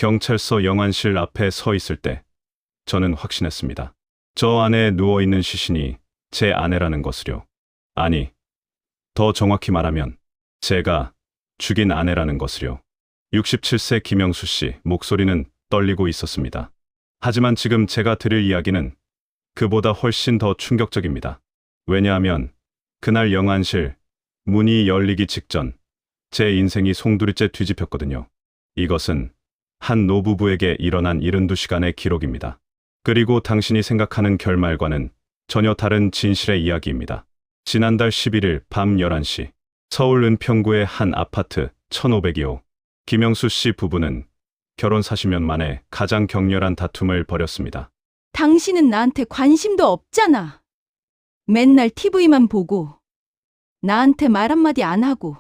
경찰서 영안실 앞에 서 있을 때 저는 확신했습니다. 저 안에 누워있는 시신이 제 아내라는 것을요. 아니, 더 정확히 말하면 제가 죽인 아내라는 것을요. 67세 김영수 씨 목소리는 떨리고 있었습니다. 하지만 지금 제가 드릴 이야기는 그보다 훨씬 더 충격적입니다. 왜냐하면 그날 영안실 문이 열리기 직전 제 인생이 송두리째 뒤집혔거든요. 이것은 한 노부부에게 일어난 72시간의 기록입니다. 그리고 당신이 생각하는 결말과는 전혀 다른 진실의 이야기입니다. 지난달 11일 밤 11시 서울 은평구의 한 아파트 1502호 김영수 씨 부부는 결혼 40년 만에 가장 격렬한 다툼을 벌였습니다. 당신은 나한테 관심도 없잖아. 맨날 TV만 보고 나한테 말 한마디 안 하고.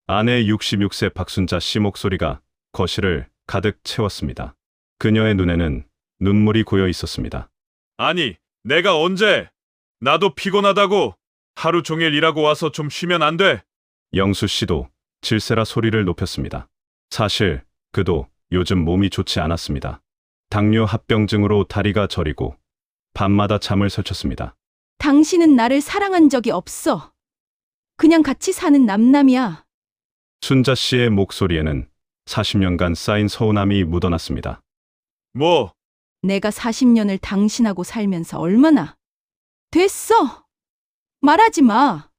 아내 66세 박순자 씨 목소리가 거실을 가득 채웠습니다. 그녀의 눈에는 눈물이 고여 있었습니다. 아니, 내가 언제? 나도 피곤하다고. 하루 종일 일하고 와서 좀 쉬면 안 돼? 영수 씨도 질세라 소리를 높였습니다. 사실 그도 요즘 몸이 좋지 않았습니다. 당뇨 합병증으로 다리가 저리고 밤마다 잠을 설쳤습니다. 당신은 나를 사랑한 적이 없어. 그냥 같이 사는 남남이야. 순자 씨의 목소리에는 40년간 쌓인 서운함이 묻어났습니다. 뭐? 내가 40년을 당신하고 살면서 얼마나. 됐어. 말하지 마.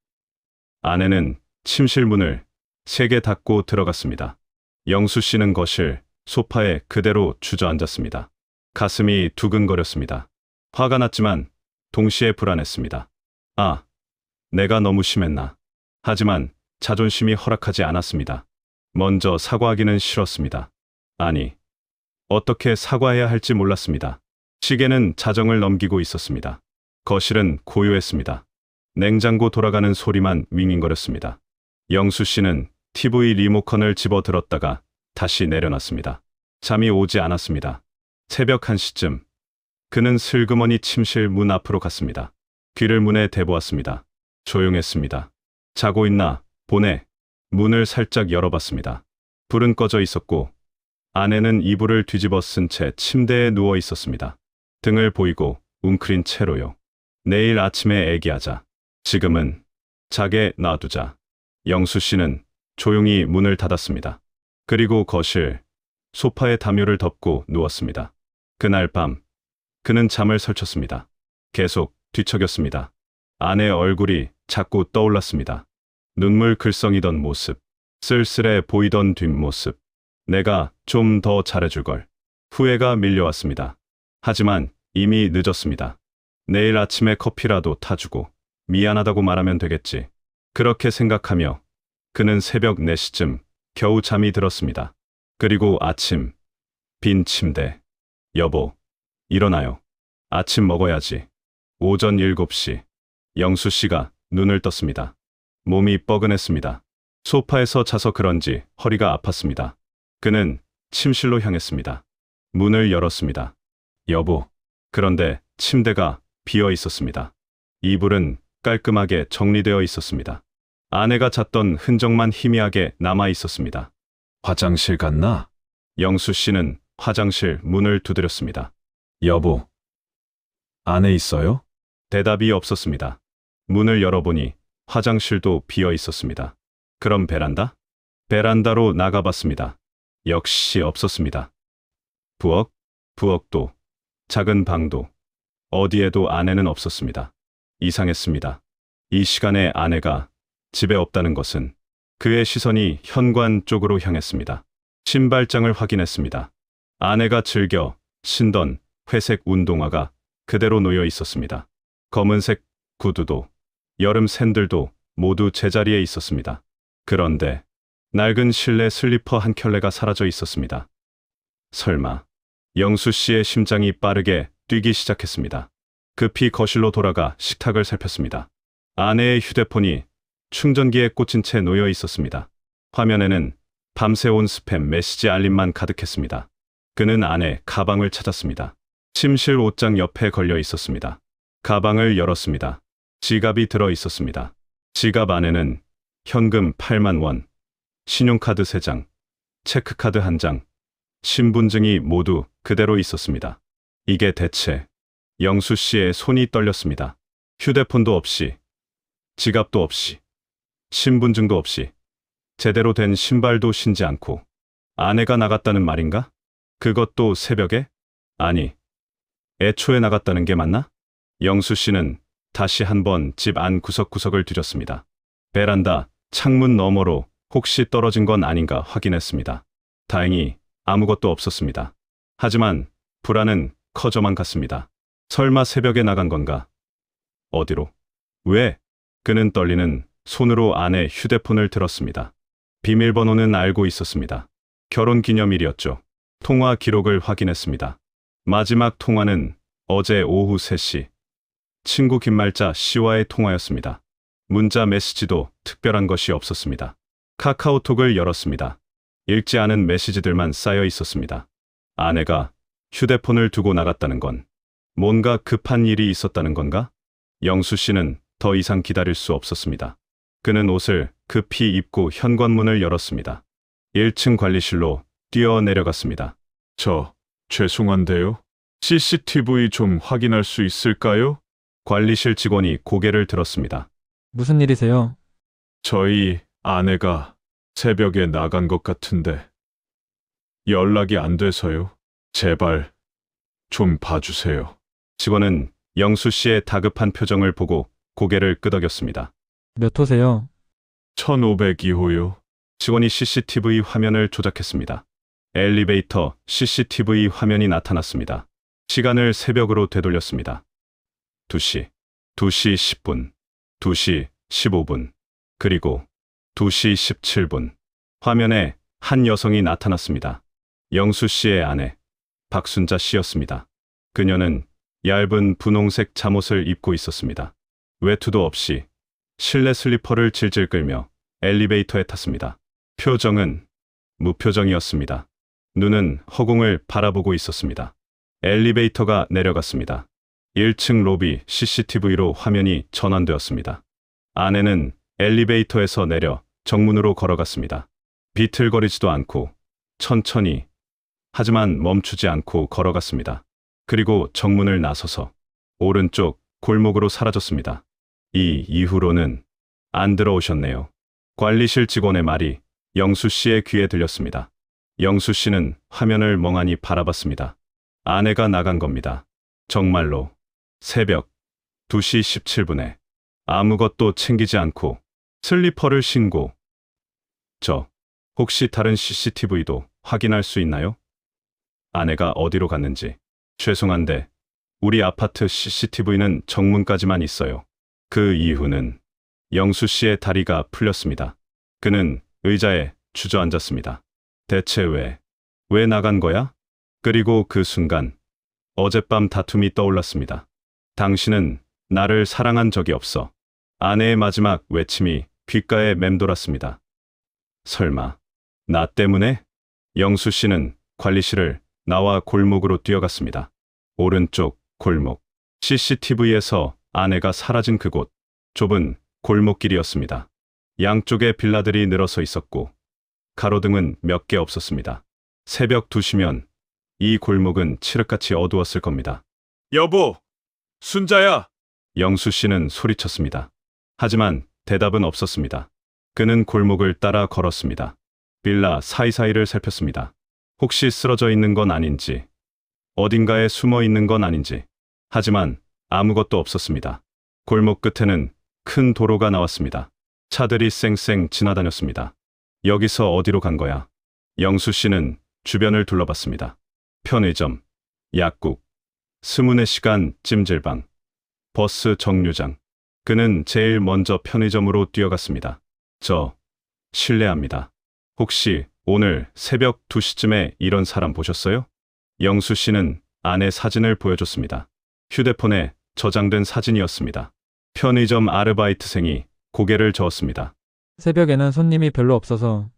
아내는 침실 문을 세게 닫고 들어갔습니다. 영수 씨는 거실 소파에 그대로 주저앉았습니다. 가슴이 두근거렸습니다. 화가 났지만 동시에 불안했습니다. 아, 내가 너무 심했나. 하지만 자존심이 허락하지 않았습니다. 먼저 사과하기는 싫었습니다. 아니, 어떻게 사과해야 할지 몰랐습니다. 시계는 자정을 넘기고 있었습니다. 거실은 고요했습니다. 냉장고 돌아가는 소리만 윙윙거렸습니다. 영수 씨는 TV 리모컨을 집어들었다가 다시 내려놨습니다. 잠이 오지 않았습니다. 새벽 1시쯤 그는 슬그머니 침실 문 앞으로 갔습니다. 귀를 문에 대보았습니다. 조용했습니다. 자고 있나 보네. 문을 살짝 열어봤습니다. 불은 꺼져 있었고 아내는 이불을 뒤집어 쓴 채 침대에 누워 있었습니다. 등을 보이고 웅크린 채로요. 내일 아침에 애기하자. 지금은 자게 놔두자. 영수 씨는 조용히 문을 닫았습니다. 그리고 거실 소파에 담요를 덮고 누웠습니다. 그날 밤 그는 잠을 설쳤습니다. 계속 뒤척였습니다. 아내의 얼굴이 자꾸 떠올랐습니다. 눈물 글썽이던 모습, 쓸쓸해 보이던 뒷모습. 내가 좀 더 잘해줄걸. 후회가 밀려왔습니다. 하지만 이미 늦었습니다. 내일 아침에 커피라도 타주고 미안하다고 말하면 되겠지. 그렇게 생각하며 그는 새벽 4시쯤 겨우 잠이 들었습니다. 그리고 아침, 빈 침대. 여보, 일어나요. 아침 먹어야지. 오전 7시. 영수 씨가 눈을 떴습니다. 몸이 뻐근했습니다. 소파에서 자서 그런지 허리가 아팠습니다. 그는 침실로 향했습니다. 문을 열었습니다. 여보. 그런데 침대가 비어 있었습니다. 이불은 깔끔하게 정리되어 있었습니다. 아내가 잤던 흔적만 희미하게 남아 있었습니다. 화장실 갔나? 영수 씨는 화장실 문을 두드렸습니다. 여보. 안에 있어요? 대답이 없었습니다. 문을 열어보니 화장실도 비어 있었습니다. 그럼 베란다? 베란다로 나가봤습니다. 역시 없었습니다. 부엌? 부엌도, 작은 방도, 어디에도 아내는 없었습니다. 이상했습니다. 이 시간에 아내가 집에 없다는 것은 그의 시선이 현관 쪽으로 향했습니다. 신발장을 확인했습니다. 아내가 즐겨 신던 회색 운동화가 그대로 놓여 있었습니다. 검은색 구두도, 여름 샌들도 모두 제자리에 있었습니다. 그런데 낡은 실내 슬리퍼 한 켤레가 사라져 있었습니다. 설마. 영수 씨의 심장이 빠르게 뛰기 시작했습니다. 급히 거실로 돌아가 식탁을 살폈습니다. 아내의 휴대폰이 충전기에 꽂힌 채 놓여 있었습니다. 화면에는 밤새 온 스팸 메시지 알림만 가득했습니다. 그는 아내 가방을 찾았습니다. 침실 옷장 옆에 걸려 있었습니다. 가방을 열었습니다. 지갑이 들어 있었습니다. 지갑 안에는 현금 8만 원, 신용카드 3장, 체크카드 1장, 신분증이 모두 그대로 있었습니다. 이게 대체 영수 씨의 손이 떨렸습니다. 휴대폰도 없이, 지갑도 없이, 신분증도 없이, 제대로 된 신발도 신지 않고 아내가 나갔다는 말인가? 그것도 새벽에? 아니, 애초에 나갔다는 게 맞나? 영수 씨는 다시 한번 집 안 구석구석을 뒤졌습니다. 베란다, 창문 너머로 혹시 떨어진 건 아닌가 확인했습니다. 다행히 아무것도 없었습니다. 하지만 불안은 커져만 갔습니다. 설마 새벽에 나간 건가? 어디로? 왜? 그는 떨리는 손으로 아내 휴대폰을 들었습니다. 비밀번호는 알고 있었습니다. 결혼기념일이었죠. 통화 기록을 확인했습니다. 마지막 통화는 어제 오후 3시. 친구 김말자 씨와의 통화였습니다. 문자 메시지도 특별한 것이 없었습니다. 카카오톡을 열었습니다. 읽지 않은 메시지들만 쌓여 있었습니다. 아내가 휴대폰을 두고 나갔다는 건 뭔가 급한 일이 있었다는 건가? 영수 씨는 더 이상 기다릴 수 없었습니다. 그는 옷을 급히 입고 현관문을 열었습니다. 1층 관리실로 뛰어내려갔습니다. 죄송한데요. CCTV 좀 확인할 수 있을까요? 관리실 직원이 고개를 들었습니다. 무슨 일이세요? 저희 아내가 새벽에 나간 것 같은데 연락이 안 돼서요. 제발 좀 봐주세요. 직원은 영수 씨의 다급한 표정을 보고 고개를 끄덕였습니다. 몇 호세요? 1502호요. 직원이 CCTV 화면을 조작했습니다. 엘리베이터 CCTV 화면이 나타났습니다. 시간을 새벽으로 되돌렸습니다. 2시, 2시 10분, 2시 15분, 그리고 2시 17분. 화면에 한 여성이 나타났습니다. 영수 씨의 아내, 박순자 씨였습니다. 그녀는 얇은 분홍색 잠옷을 입고 있었습니다. 외투도 없이 실내 슬리퍼를 질질 끌며 엘리베이터에 탔습니다. 표정은 무표정이었습니다. 눈은 허공을 바라보고 있었습니다. 엘리베이터가 내려갔습니다. 1층 로비 CCTV로 화면이 전환되었습니다. 아내는 엘리베이터에서 내려 정문으로 걸어갔습니다. 비틀거리지도 않고 천천히, 하지만 멈추지 않고 걸어갔습니다. 그리고 정문을 나서서 오른쪽 골목으로 사라졌습니다. 이 이후로는 안 들어오셨네요. 관리실 직원의 말이 영수 씨의 귀에 들렸습니다. 영수 씨는 화면을 멍하니 바라봤습니다. 아내가 나간 겁니다. 정말로 새벽 2시 17분에 아무것도 챙기지 않고 슬리퍼를 신고. 혹시 다른 CCTV도 확인할 수 있나요? 아내가 어디로 갔는지. 죄송한데 우리 아파트 CCTV는 정문까지만 있어요. 그 이후는 영수 씨의 다리가 풀렸습니다. 그는 의자에 주저앉았습니다. 대체 왜 나간 거야? 그리고 그 순간 어젯밤 다툼이 떠올랐습니다. 당신은 나를 사랑한 적이 없어. 아내의 마지막 외침이 귓가에 맴돌았습니다. 설마 나 때문에? 영수 씨는 관리실을 나와 골목으로 뛰어갔습니다. 오른쪽 골목. CCTV에서 아내가 사라진 그곳. 좁은 골목길이었습니다. 양쪽에 빌라들이 늘어서 있었고 가로등은 몇 개 없었습니다. 새벽 2시면 이 골목은 칠흑같이 어두웠을 겁니다. 여보, 순자야. 영수 씨는 소리쳤습니다. 하지만 대답은 없었습니다. 그는 골목을 따라 걸었습니다. 빌라 사이사이를 살폈습니다. 혹시 쓰러져 있는 건 아닌지, 어딘가에 숨어 있는 건 아닌지. 하지만 아무것도 없었습니다. 골목 끝에는 큰 도로가 나왔습니다. 차들이 쌩쌩 지나다녔습니다. 여기서 어디로 간 거야? 영수 씨는 주변을 둘러봤습니다. 편의점, 약국, 스문의 시간 찜질방, 버스 정류장. 그는 제일 먼저 편의점으로 뛰어갔습니다. 실례합니다. 혹시 오늘 새벽 2시쯤에 이런 사람 보셨어요? 영수 씨는 아내 사진을 보여줬습니다. 휴대폰에 저장된 사진이었습니다. 편의점 아르바이트생이 고개를 저었습니다. 새벽에는 손님이 별로 없어서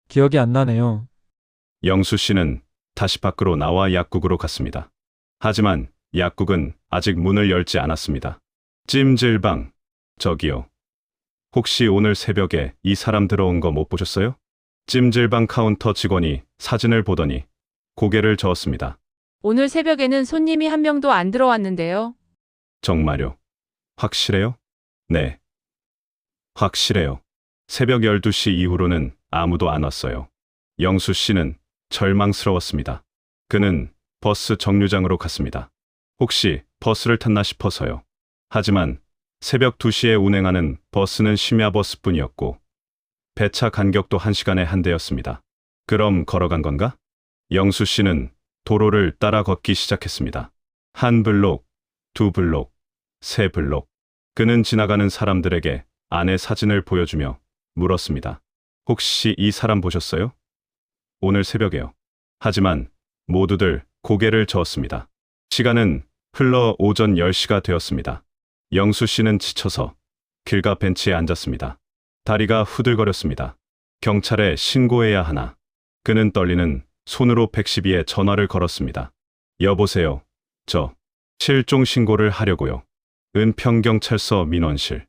기억이 안 나네요. 영수 씨는 다시 밖으로 나와 약국으로 갔습니다. 하지만 약국은 아직 문을 열지 않았습니다. 찜질방, 저기요. 혹시 오늘 새벽에 이 사람 들어온 거 못 보셨어요? 찜질방 카운터 직원이 사진을 보더니 고개를 저었습니다. 오늘 새벽에는 손님이 한 명도 안 들어왔는데요. 정말요? 확실해요? 네. 확실해요. 새벽 12시 이후로는 아무도 안 왔어요. 영수 씨는 절망스러웠습니다. 그는 버스 정류장으로 갔습니다. 혹시 버스를 탔나 싶어서요. 하지만 새벽 2시에 운행하는 버스는 심야버스뿐이었고 배차 간격도 1시간에 한 대였습니다. 그럼 걸어간 건가? 영수 씨는 도로를 따라 걷기 시작했습니다. 한 블록, 두 블록, 세 블록. 그는 지나가는 사람들에게 아내 사진을 보여주며 물었습니다. 혹시 이 사람 보셨어요? 오늘 새벽에요. 하지만 모두들 고개를 저었습니다. 시간은 흘러 오전 10시가 되었습니다. 영수 씨는 지쳐서 길가 벤치에 앉았습니다. 다리가 후들거렸습니다. 경찰에 신고해야 하나. 그는 떨리는 손으로 112에 전화를 걸었습니다. 여보세요. 저 실종 신고를 하려고요. 은평경찰서 민원실.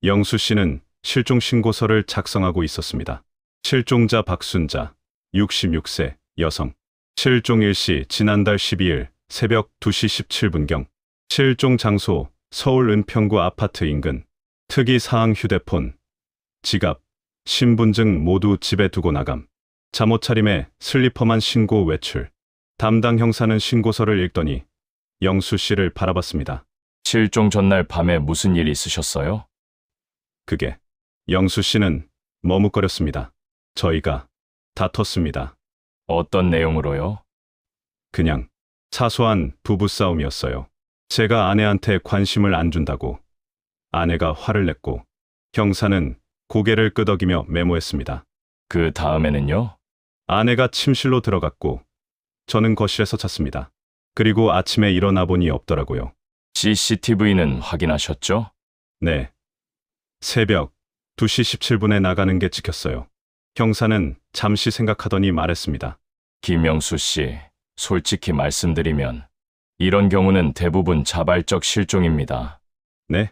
영수 씨는 실종 신고서를 작성하고 있었습니다. 실종자 박순자, 66세, 여성. 실종 일시 지난달 12일 새벽 2시 17분경. 실종 장소 서울 은평구 아파트 인근. 특이사항 휴대폰, 지갑, 신분증 모두 집에 두고 나감. 잠옷 차림에 슬리퍼만 신고 외출. 담당 형사는 신고서를 읽더니 영수 씨를 바라봤습니다. 실종 전날 밤에 무슨 일 있으셨어요? 그게 영수 씨는 머뭇거렸습니다. 저희가 다퉜습니다. 어떤 내용으로요? 그냥 사소한 부부싸움이었어요. 제가 아내한테 관심을 안 준다고 아내가 화를 냈고 형사는 고개를 끄덕이며 메모했습니다. 그 다음에는요? 아내가 침실로 들어갔고 저는 거실에서 잤습니다. 그리고 아침에 일어나 보니 없더라고요. CCTV는 확인하셨죠? 네. 새벽 2시 17분에 나가는 게 찍혔어요. 형사는 잠시 생각하더니 말했습니다. 김영수 씨, 솔직히 말씀드리면 이런 경우는 대부분 자발적 실종입니다. 네?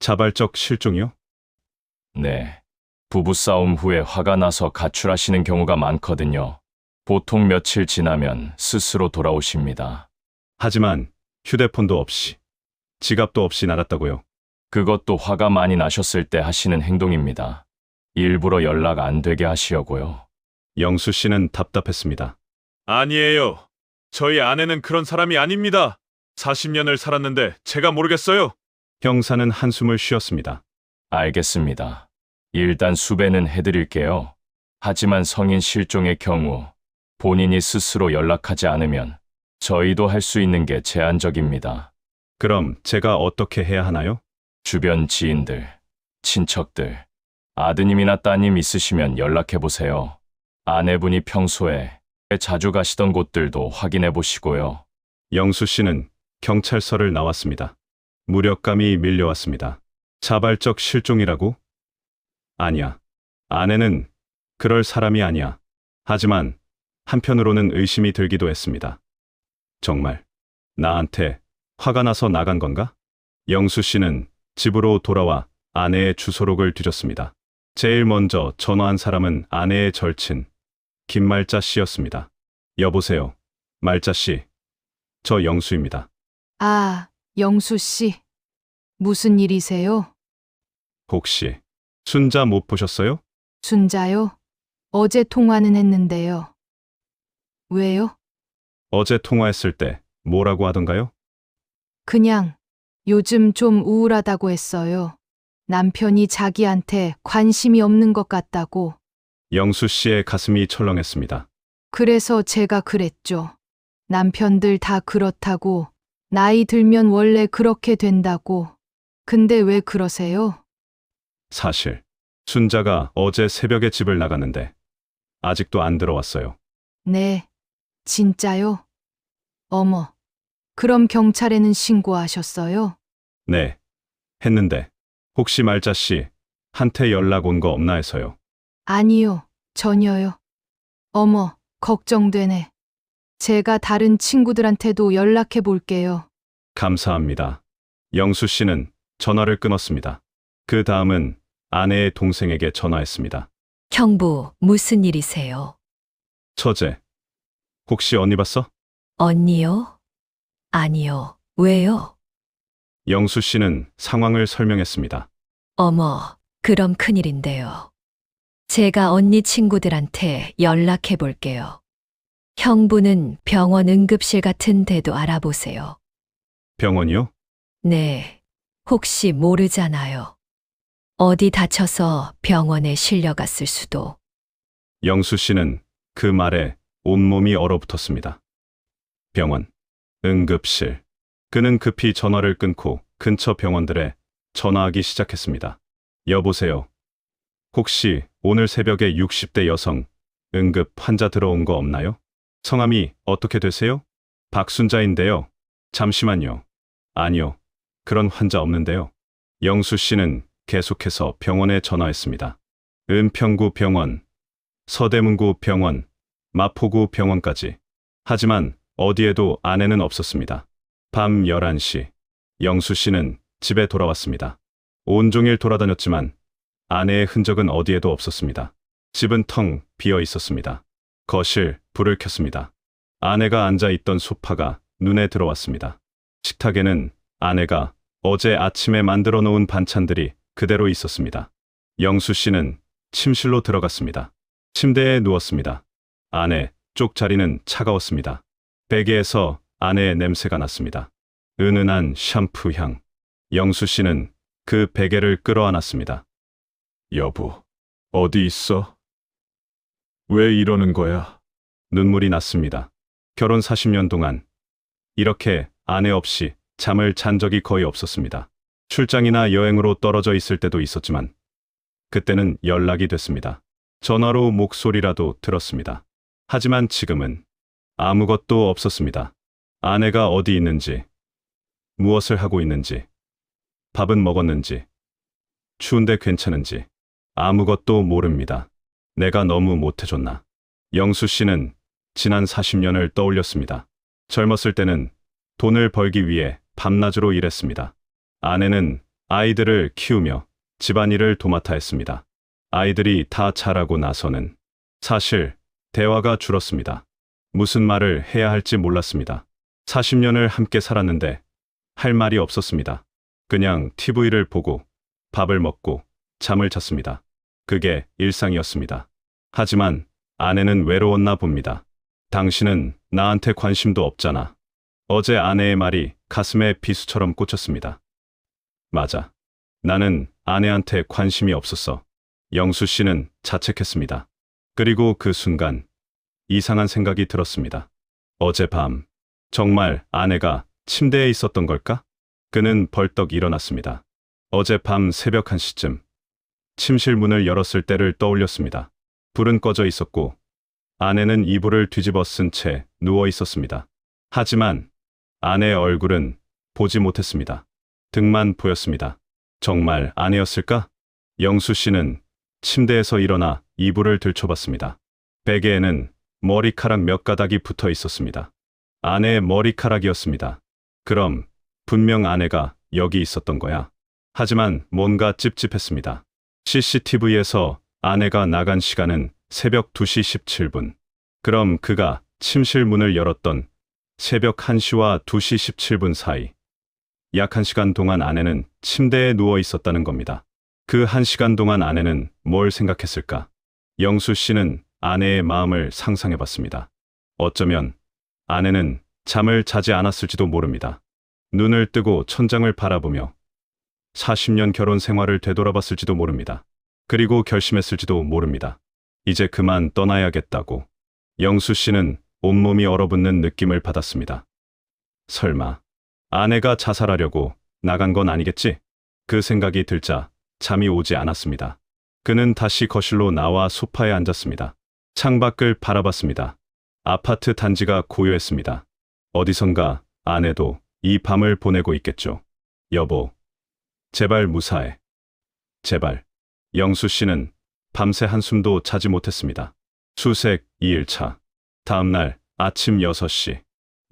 자발적 실종이요? 네. 부부싸움 후에 화가 나서 가출하시는 경우가 많거든요. 보통 며칠 지나면 스스로 돌아오십니다. 하지만 휴대폰도 없이 지갑도 없이 나갔다고요. 그것도 화가 많이 나셨을 때 하시는 행동입니다. 일부러 연락 안 되게 하시려고요. 영수 씨는 답답했습니다. 아니에요. 저희 아내는 그런 사람이 아닙니다. 40년을 살았는데 제가 모르겠어요. 형사는 한숨을 쉬었습니다. 알겠습니다. 일단 수배는 해드릴게요. 하지만 성인 실종의 경우 본인이 스스로 연락하지 않으면 저희도 할 수 있는 게 제한적입니다. 그럼 제가 어떻게 해야 하나요? 주변 지인들, 친척들, 아드님이나 따님 있으시면 연락해보세요. 아내분이 평소에 자주 가시던 곳들도 확인해보시고요. 영수 씨는 경찰서를 나왔습니다. 무력감이 밀려왔습니다. 자발적 실종이라고? 아니야. 아내는 그럴 사람이 아니야. 하지만 한편으로는 의심이 들기도 했습니다. 정말 나한테 화가 나서 나간 건가? 영수 씨는 집으로 돌아와 아내의 주소록을 뒤졌습니다. 제일 먼저 전화한 사람은 아내의 절친 김말자 씨였습니다. 여보세요. 말자 씨. 저 영수입니다. 아, 영수 씨. 무슨 일이세요? 혹시 순자 못 보셨어요? 순자요? 어제 통화는 했는데요. 왜요? 어제 통화했을 때 뭐라고 하던가요? 그냥 요즘 좀 우울하다고 했어요. 남편이 자기한테 관심이 없는 것 같다고. 영수 씨의 가슴이 철렁했습니다. 그래서 제가 그랬죠. 남편들 다 그렇다고. 나이 들면 원래 그렇게 된다고. 근데 왜 그러세요? 사실 순자가 어제 새벽에 집을 나갔는데 아직도 안 들어왔어요. 네. 진짜요? 어머. 그럼 경찰에는 신고하셨어요? 네. 했는데 혹시 말자 씨 한테 연락 온 거 없나 해서요. 아니요. 전혀요. 어머, 걱정되네. 제가 다른 친구들한테도 연락해 볼게요. 감사합니다. 영수 씨는 전화를 끊었습니다. 그 다음은 아내의 동생에게 전화했습니다. 형부, 무슨 일이세요? 처제, 혹시 언니 봤어? 언니요? 아니요. 왜요? 영수 씨는 상황을 설명했습니다. 어머, 그럼 큰일인데요. 제가 언니 친구들한테 연락해 볼게요. 형부는 병원 응급실 같은 데도 알아보세요. 병원이요? 네, 혹시 모르잖아요. 어디 다쳐서 병원에 실려갔을 수도. 영수 씨는 그 말에 온몸이 얼어붙었습니다. 병원, 응급실. 그는 급히 전화를 끊고 근처 병원들에 전화하기 시작했습니다. 여보세요. 혹시 오늘 새벽에 60대 여성 응급 환자 들어온 거 없나요? 성함이 어떻게 되세요? 박순자인데요. 잠시만요. 아니요. 그런 환자 없는데요. 영수 씨는 계속해서 병원에 전화했습니다. 은평구 병원, 서대문구 병원, 마포구 병원까지. 하지만 어디에도 아내는 없었습니다. 밤 11시, 영수 씨는 집에 돌아왔습니다. 온종일 돌아다녔지만 아내의 흔적은 어디에도 없었습니다. 집은 텅 비어 있었습니다. 거실, 불을 켰습니다. 아내가 앉아 있던 소파가 눈에 들어왔습니다. 식탁에는 아내가 어제 아침에 만들어 놓은 반찬들이 그대로 있었습니다. 영수 씨는 침실로 들어갔습니다. 침대에 누웠습니다. 아내 쪽 자리는 차가웠습니다. 베개에서 아내의 냄새가 났습니다. 은은한 샴푸 향. 영수 씨는 그 베개를 끌어안았습니다. 여보, 어디 있어? 왜 이러는 거야? 눈물이 났습니다. 결혼 40년 동안 이렇게 아내 없이 잠을 잔 적이 거의 없었습니다. 출장이나 여행으로 떨어져 있을 때도 있었지만 그때는 연락이 됐습니다. 전화로 목소리라도 들었습니다. 하지만 지금은 아무것도 없었습니다. 아내가 어디 있는지, 무엇을 하고 있는지, 밥은 먹었는지, 추운데 괜찮은지 아무것도 모릅니다. 내가 너무 못해줬나. 영수 씨는 지난 40년을 떠올렸습니다. 젊었을 때는 돈을 벌기 위해 밤낮으로 일했습니다. 아내는 아이들을 키우며 집안일을 도맡아 했습니다. 아이들이 다 자라고 나서는 사실 대화가 줄었습니다. 무슨 말을 해야 할지 몰랐습니다. 40년을 함께 살았는데 할 말이 없었습니다. 그냥 TV를 보고 밥을 먹고 잠을 잤습니다. 그게 일상이었습니다. 하지만 아내는 외로웠나 봅니다. 당신은 나한테 관심도 없잖아. 어제 아내의 말이 가슴에 비수처럼 꽂혔습니다. 맞아. 나는 아내한테 관심이 없었어. 영수 씨는 자책했습니다. 그리고 그 순간 이상한 생각이 들었습니다. 어젯밤 정말 아내가 침대에 있었던 걸까? 그는 벌떡 일어났습니다. 어젯밤 새벽 1시쯤 침실 문을 열었을 때를 떠올렸습니다. 불은 꺼져 있었고 아내는 이불을 뒤집어 쓴 채 누워 있었습니다. 하지만 아내의 얼굴은 보지 못했습니다. 등만 보였습니다. 정말 아내였을까? 영수 씨는 침대에서 일어나 이불을 들춰봤습니다. 베개에는 머리카락 몇 가닥이 붙어 있었습니다. 아내의 머리카락이었습니다. 그럼 분명 아내가 여기 있었던 거야. 하지만 뭔가 찝찝했습니다. CCTV에서 아내가 나간 시간은 새벽 2시 17분. 그럼 그가 침실 문을 열었던 새벽 1시와 2시 17분 사이. 약 1시간 동안 아내는 침대에 누워 있었다는 겁니다. 그 1시간 동안 아내는 뭘 생각했을까? 영수 씨는 아내의 마음을 상상해 봤습니다. 어쩌면 아내는 잠을 자지 않았을지도 모릅니다. 눈을 뜨고 천장을 바라보며 40년 결혼 생활을 되돌아봤을지도 모릅니다. 그리고 결심했을지도 모릅니다. 이제 그만 떠나야겠다고. 영수 씨는 온몸이 얼어붙는 느낌을 받았습니다. 설마 아내가 자살하려고 나간 건 아니겠지? 그 생각이 들자 잠이 오지 않았습니다. 그는 다시 거실로 나와 소파에 앉았습니다. 창밖을 바라봤습니다. 아파트 단지가 고요했습니다. 어디선가 아내도 이 밤을 보내고 있겠죠. 여보, 제발 무사해. 제발. 영수 씨는 밤새 한숨도 자지 못했습니다. 수색 2일차. 다음 날 아침 6시.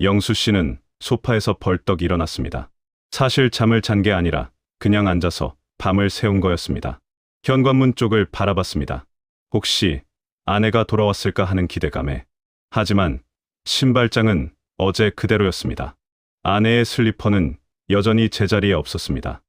영수 씨는 소파에서 벌떡 일어났습니다. 사실 잠을 잔 게 아니라 그냥 앉아서 밤을 새운 거였습니다. 현관문 쪽을 바라봤습니다. 혹시 아내가 돌아왔을까 하는 기대감에. 하지만 신발장은 어제 그대로였습니다. 아내의 슬리퍼는 여전히 제자리에 없었습니다.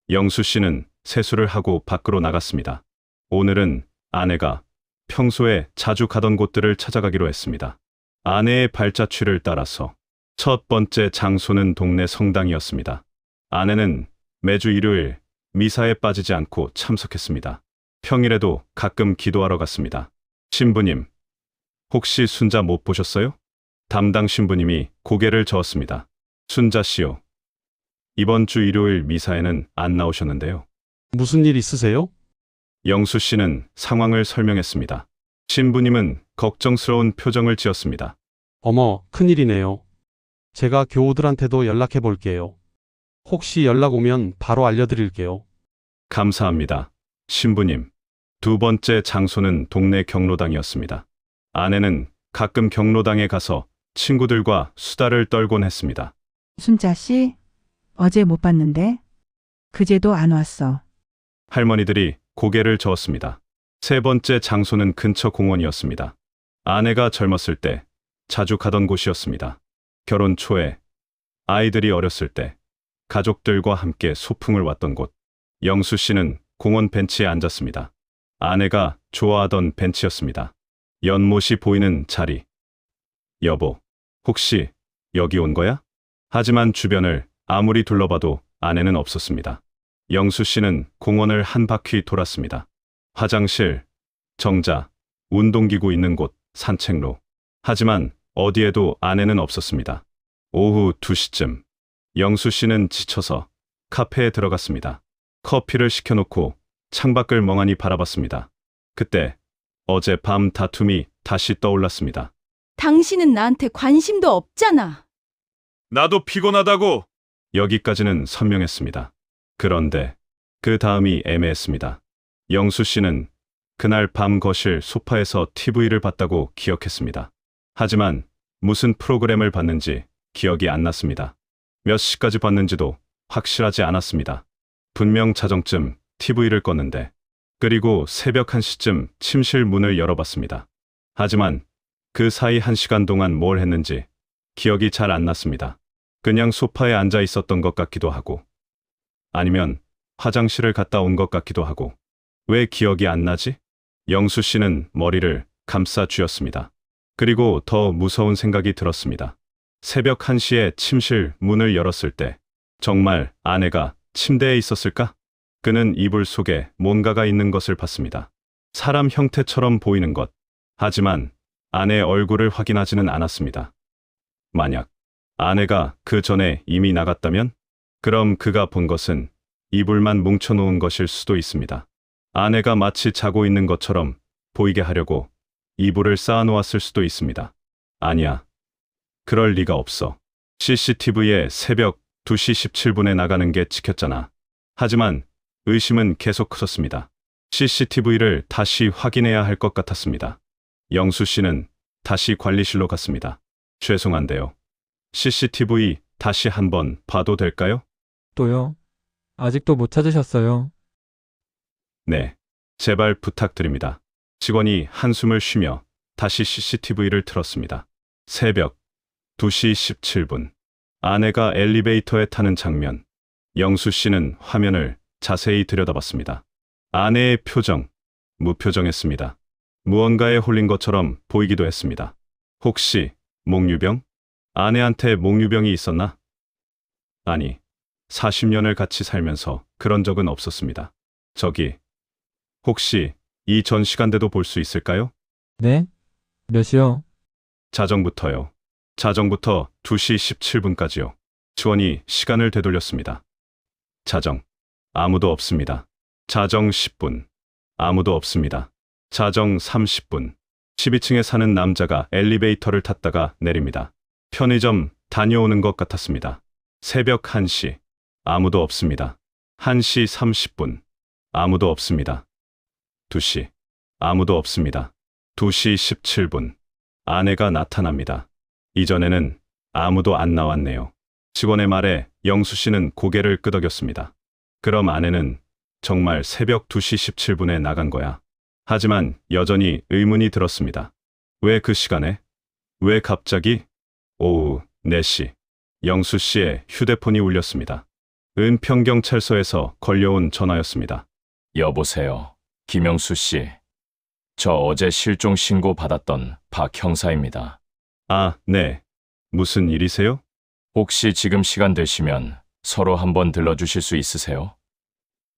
영수 씨는 세수를 하고 밖으로 나갔습니다. 오늘은 아내가 평소에 자주 가던 곳들을 찾아가기로 했습니다. 아내의 발자취를 따라서 첫 번째 장소는 동네 성당이었습니다. 아내는 매주 일요일 미사에 빠지지 않고 참석했습니다. 평일에도 가끔 기도하러 갔습니다. 신부님, 혹시 순자 못 보셨어요? 담당 신부님이 고개를 저었습니다. 순자 씨요. 이번 주 일요일 미사에는 안 나오셨는데요. 무슨 일 있으세요? 영수 씨는 상황을 설명했습니다. 신부님은 걱정스러운 표정을 지었습니다. 어머, 큰일이네요. 제가 교우들한테도 연락해 볼게요. 혹시 연락 오면 바로 알려드릴게요. 감사합니다. 신부님. 두 번째 장소는 동네 경로당이었습니다. 아내는 가끔 경로당에 가서 친구들과 수다를 떨곤 했습니다. 순자 씨, 어제 못 봤는데? 그제도 안 왔어. 할머니들이 고개를 저었습니다. 세 번째 장소는 근처 공원이었습니다. 아내가 젊었을 때 자주 가던 곳이었습니다. 결혼 초에 아이들이 어렸을 때 가족들과 함께 소풍을 왔던 곳. 영수 씨는 공원 벤치에 앉았습니다. 아내가 좋아하던 벤치였습니다. 연못이 보이는 자리. 여보, 혹시 여기 온 거야? 하지만 주변을 아무리 둘러봐도 아내는 없었습니다. 영수 씨는 공원을 한 바퀴 돌았습니다. 화장실, 정자, 운동기구 있는 곳, 산책로. 하지만 어디에도 아내는 없었습니다. 오후 2시쯤 영수 씨는 지쳐서 카페에 들어갔습니다. 커피를 시켜놓고 창밖을 멍하니 바라봤습니다. 그때 어젯밤 다툼이 다시 떠올랐습니다. 당신은 나한테 관심도 없잖아. 나도 피곤하다고. 여기까지는 선명했습니다. 그런데 그 다음이 애매했습니다. 영수 씨는 그날 밤 거실 소파에서 TV를 봤다고 기억했습니다. 하지만 무슨 프로그램을 봤는지 기억이 안 났습니다. 몇 시까지 봤는지도 확실하지 않았습니다. 분명 자정쯤 TV를 껐는데, 그리고 새벽 1시쯤 침실 문을 열어봤습니다. 하지만 그 사이 1시간 동안 뭘 했는지 기억이 잘 안 났습니다. 그냥 소파에 앉아 있었던 것 같기도 하고, 아니면 화장실을 갔다 온 것 같기도 하고. 왜 기억이 안 나지? 영수 씨는 머리를 감싸 쥐었습니다. 그리고 더 무서운 생각이 들었습니다. 새벽 1시에 침실 문을 열었을 때 정말 아내가 침대에 있었을까? 그는 이불 속에 뭔가가 있는 것을 봤습니다. 사람 형태처럼 보이는 것. 하지만 아내의 얼굴을 확인하지는 않았습니다. 만약 아내가 그 전에 이미 나갔다면? 그럼 그가 본 것은 이불만 뭉쳐놓은 것일 수도 있습니다. 아내가 마치 자고 있는 것처럼 보이게 하려고 이불을 쌓아놓았을 수도 있습니다. 아니야. 그럴 리가 없어. CCTV에 새벽 2시 17분에 나가는 게 찍혔잖아. 하지만 의심은 계속 커졌습니다. CCTV를 다시 확인해야 할 것 같았습니다. 영수 씨는 다시 관리실로 갔습니다. 죄송한데요. CCTV 다시 한번 봐도 될까요? 또요? 아직도 못 찾으셨어요? 네. 제발 부탁드립니다. 직원이 한숨을 쉬며 다시 CCTV를 틀었습니다. 새벽 2시 17분. 아내가 엘리베이터에 타는 장면. 영수 씨는 화면을 자세히 들여다봤습니다. 아내의 표정, 무표정했습니다. 무언가에 홀린 것처럼 보이기도 했습니다. 혹시 목유병? 아내한테 목유병이 있었나? 아니, 40년을 같이 살면서 그런 적은 없었습니다. 저기, 혹시 이 전 시간대도 볼 수 있을까요? 네? 몇이요? 자정부터요. 자정부터 2시 17분까지요. 직원이 시간을 되돌렸습니다. 자정. 아무도 없습니다. 자정 10분. 아무도 없습니다. 자정 30분. 12층에 사는 남자가 엘리베이터를 탔다가 내립니다. 편의점 다녀오는 것 같았습니다. 새벽 1시. 아무도 없습니다. 1시 30분. 아무도 없습니다. 2시. 아무도 없습니다. 2시 17분. 아내가 나타납니다. 이전에는 아무도 안 나왔네요. 직원의 말에 영수 씨는 고개를 끄덕였습니다. 그럼 아내는 정말 새벽 2시 17분에 나간 거야. 하지만 여전히 의문이 들었습니다. 왜 그 시간에? 왜 갑자기? 오후 4시 영수 씨의 휴대폰이 울렸습니다. 은평경찰서에서 걸려온 전화였습니다. 여보세요. 김영수 씨. 저 어제 실종 신고 받았던 박 형사입니다. 아, 네. 무슨 일이세요? 혹시 지금 시간 되시면 서로 한번 들러주실 수 있으세요?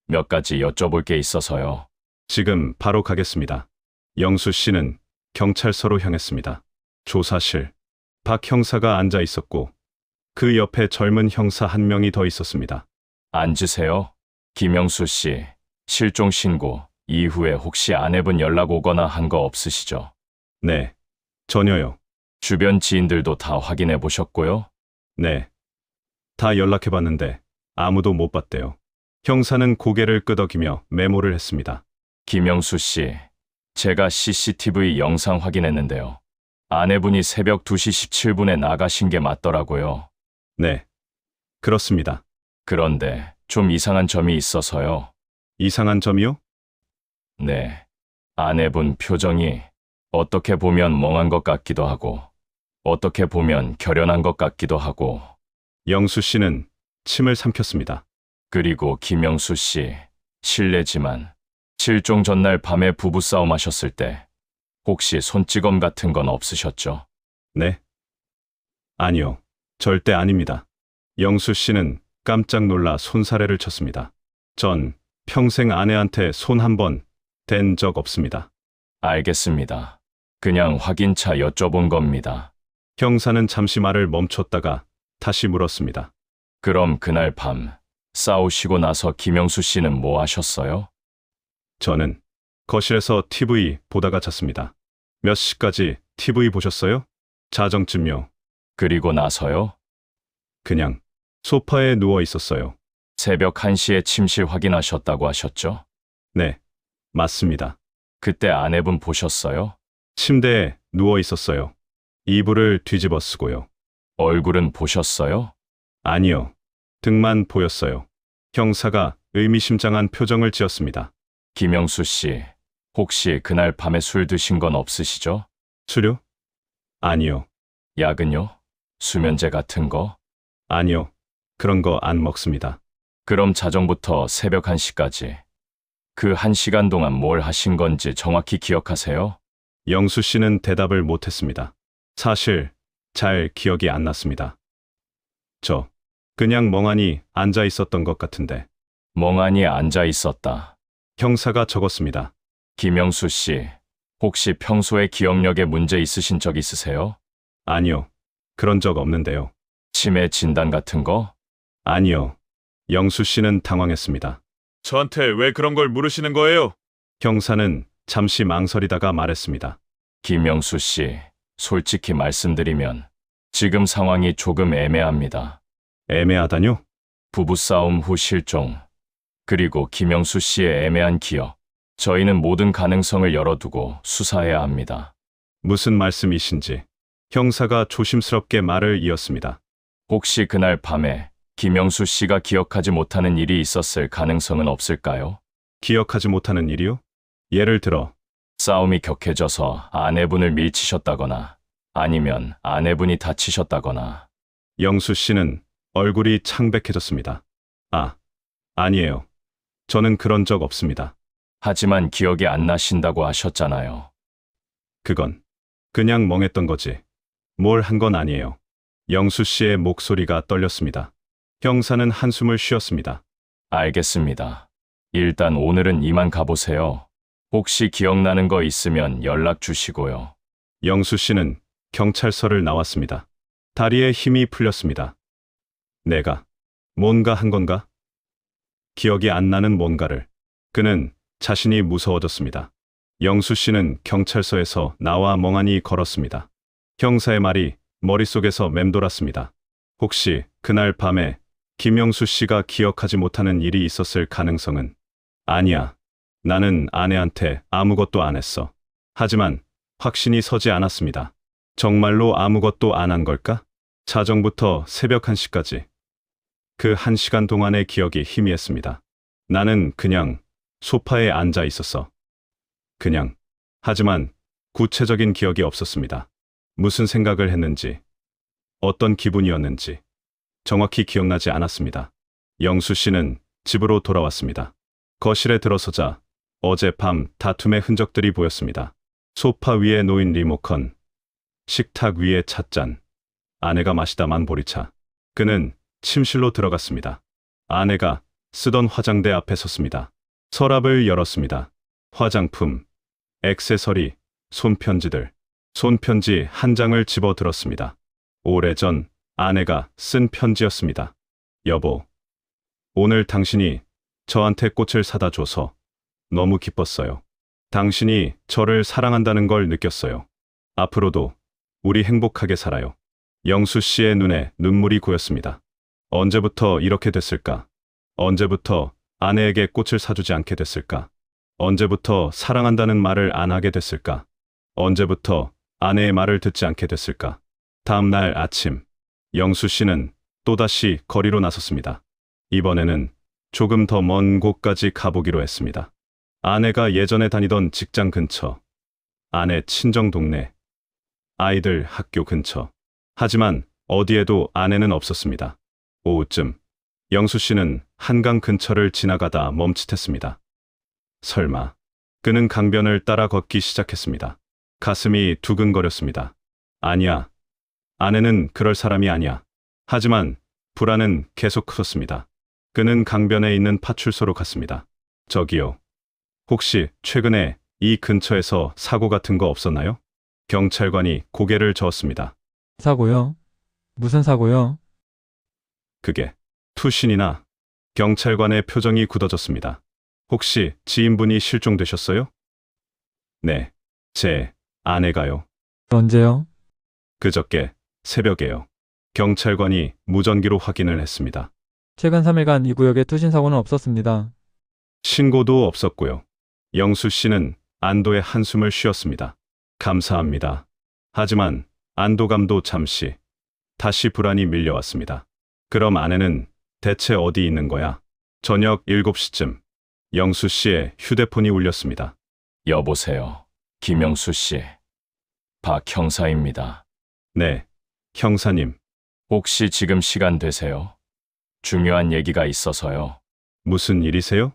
몇 가지 여쭤볼 게 있어서요. 지금 바로 가겠습니다. 영수 씨는 경찰서로 향했습니다. 조사실. 박 형사가 앉아 있었고 그 옆에 젊은 형사 한 명이 더 있었습니다. 앉으세요. 김영수 씨, 실종 신고 이후에 혹시 아내분 연락 오거나 한 거 없으시죠? 네. 전혀요. 주변 지인들도 다 확인해 보셨고요. 네. 다 연락해봤는데 아무도 못 봤대요. 형사는 고개를 끄덕이며 메모를 했습니다. 김영수 씨, 제가 CCTV 영상 확인했는데요. 아내분이 새벽 2시 17분에 나가신 게 맞더라고요. 네. 그렇습니다. 그런데 좀 이상한 점이 있어서요. 이상한 점이요? 네. 아내분 표정이 어떻게 보면 멍한 것 같기도 하고, 어떻게 보면 결연한 것 같기도 하고, 영수 씨는 침을 삼켰습니다. 그리고 김영수 씨, 실례지만 실종 전날 밤에 부부싸움 하셨을 때 혹시 손찌검 같은 건 없으셨죠? 네? 아니요. 절대 아닙니다. 영수 씨는 깜짝 놀라 손사래를 쳤습니다. 전 평생 아내한테 손 한 번 댄 적 없습니다. 알겠습니다. 그냥 확인차 여쭤본 겁니다. 형사는 잠시 말을 멈췄다가 다시 물었습니다. 그럼 그날 밤 싸우시고 나서 김영수 씨는 뭐 하셨어요? 저는 거실에서 TV 보다가 잤습니다. 몇 시까지 TV 보셨어요? 자정쯤요. 그리고 나서요? 그냥 소파에 누워 있었어요. 새벽 1시에 침실 확인하셨다고 하셨죠? 네, 맞습니다. 그때 아내분 보셨어요? 침대에 누워 있었어요. 이불을 뒤집어 쓰고요. 얼굴은 보셨어요? 아니요. 등만 보였어요. 형사가 의미심장한 표정을 지었습니다. 김영수 씨, 혹시 그날 밤에 술 드신 건 없으시죠? 수료? 아니요. 약은요? 수면제 같은 거? 아니요. 그런 거 안 먹습니다. 그럼 자정부터 새벽 1시까지 그 1시간 동안 뭘 하신 건지 정확히 기억하세요? 영수 씨는 대답을 못했습니다. 사실 잘 기억이 안 났습니다. 저 그냥 멍하니 앉아 있었던 것 같은데. 멍하니 앉아 있었다. 형사가 적었습니다. 김영수 씨, 혹시 평소에 기억력에 문제 있으신 적 있으세요? 아니요. 그런 적 없는데요. 치매 진단 같은 거? 아니요. 영수 씨는 당황했습니다. 저한테 왜 그런 걸 물으시는 거예요? 형사는 잠시 망설이다가 말했습니다. 김영수 씨, 솔직히 말씀드리면 지금 상황이 조금 애매합니다. 애매하다뇨? 부부싸움 후 실종, 그리고 김영수 씨의 애매한 기억. 저희는 모든 가능성을 열어두고 수사해야 합니다. 무슨 말씀이신지. 형사가 조심스럽게 말을 이었습니다. 혹시 그날 밤에 김영수 씨가 기억하지 못하는 일이 있었을 가능성은 없을까요? 기억하지 못하는 일이요? 예를 들어 싸움이 격해져서 아내분을 밀치셨다거나 아니면 아내분이 다치셨다거나. 영수 씨는 얼굴이 창백해졌습니다. 아니에요. 저는 그런 적 없습니다. 하지만 기억이 안 나신다고 하셨잖아요. 그건 그냥 멍했던 거지. 뭘 한 건 아니에요. 영수 씨의 목소리가 떨렸습니다. 형사는 한숨을 쉬었습니다. 알겠습니다. 일단 오늘은 이만 가보세요. 혹시 기억나는 거 있으면 연락 주시고요. 영수 씨는 경찰서를 나왔습니다. 다리에 힘이 풀렸습니다. 내가 뭔가 한 건가? 기억이 안 나는 뭔가를. 그는 자신이 무서워졌습니다. 영수 씨는 경찰서에서 나와 멍하니 걸었습니다. 형사의 말이 머릿속에서 맴돌았습니다. 혹시 그날 밤에 김영수 씨가 기억하지 못하는 일이 있었을 가능성은? 아니야. 나는 아내한테 아무것도 안 했어. 하지만 확신이 서지 않았습니다. 정말로 아무것도 안 한 걸까? 자정부터 새벽 1시까지. 그 1시간 동안의 기억이 희미했습니다. 나는 그냥 소파에 앉아 있었어. 그냥. 하지만 구체적인 기억이 없었습니다. 무슨 생각을 했는지, 어떤 기분이었는지 정확히 기억나지 않았습니다. 영수 씨는 집으로 돌아왔습니다. 거실에 들어서자 어젯밤 다툼의 흔적들이 보였습니다. 소파 위에 놓인 리모컨, 식탁 위에 찻잔, 아내가 마시다만 보리차. 그는 침실로 들어갔습니다. 아내가 쓰던 화장대 앞에 섰습니다. 서랍을 열었습니다. 화장품, 액세서리, 손편지들. 손편지 한 장을 집어 들었습니다. 오래전 아내가 쓴 편지였습니다. 여보, 오늘 당신이 저한테 꽃을 사다 줘서 너무 기뻤어요. 당신이 저를 사랑한다는 걸 느꼈어요. 앞으로도 우리 행복하게 살아요. 영수 씨의 눈에 눈물이 고였습니다. 언제부터 이렇게 됐을까? 언제부터 아내에게 꽃을 사주지 않게 됐을까? 언제부터 사랑한다는 말을 안 하게 됐을까? 언제부터 아내의 말을 듣지 않게 됐을까? 다음 날 아침, 영수 씨는 또다시 거리로 나섰습니다. 이번에는 조금 더 먼 곳까지 가보기로 했습니다. 아내가 예전에 다니던 직장 근처, 아내 친정 동네, 아이들 학교 근처. 하지만 어디에도 아내는 없었습니다. 오후쯤, 영수 씨는 한강 근처를 지나가다 멈칫했습니다. 설마, 그는 강변을 따라 걷기 시작했습니다. 가슴이 두근거렸습니다. 아니야. 아내는 그럴 사람이 아니야. 하지만 불안은 계속 컸습니다. 그는 강변에 있는 파출소로 갔습니다. 저기요. 혹시 최근에 이 근처에서 사고 같은 거 없었나요? 경찰관이 고개를 저었습니다. 사고요? 무슨 사고요? 그게 투신이나. 경찰관의 표정이 굳어졌습니다. 혹시 지인분이 실종되셨어요? 네, 제 아내가요. 언제요? 그저께 새벽에요. 경찰관이 무전기로 확인을 했습니다. 최근 3일간 이 구역에 투신 사고는 없었습니다. 신고도 없었고요. 영수 씨는 안도의 한숨을 쉬었습니다. 감사합니다. 하지만 안도감도 잠시, 다시 불안이 밀려왔습니다. 그럼 아내는 대체 어디 있는 거야? 저녁 7시쯤 영수 씨의 휴대폰이 울렸습니다. 여보세요. 김영수 씨. 박 형사입니다. 네, 형사님. 혹시 지금 시간 되세요? 중요한 얘기가 있어서요. 무슨 일이세요?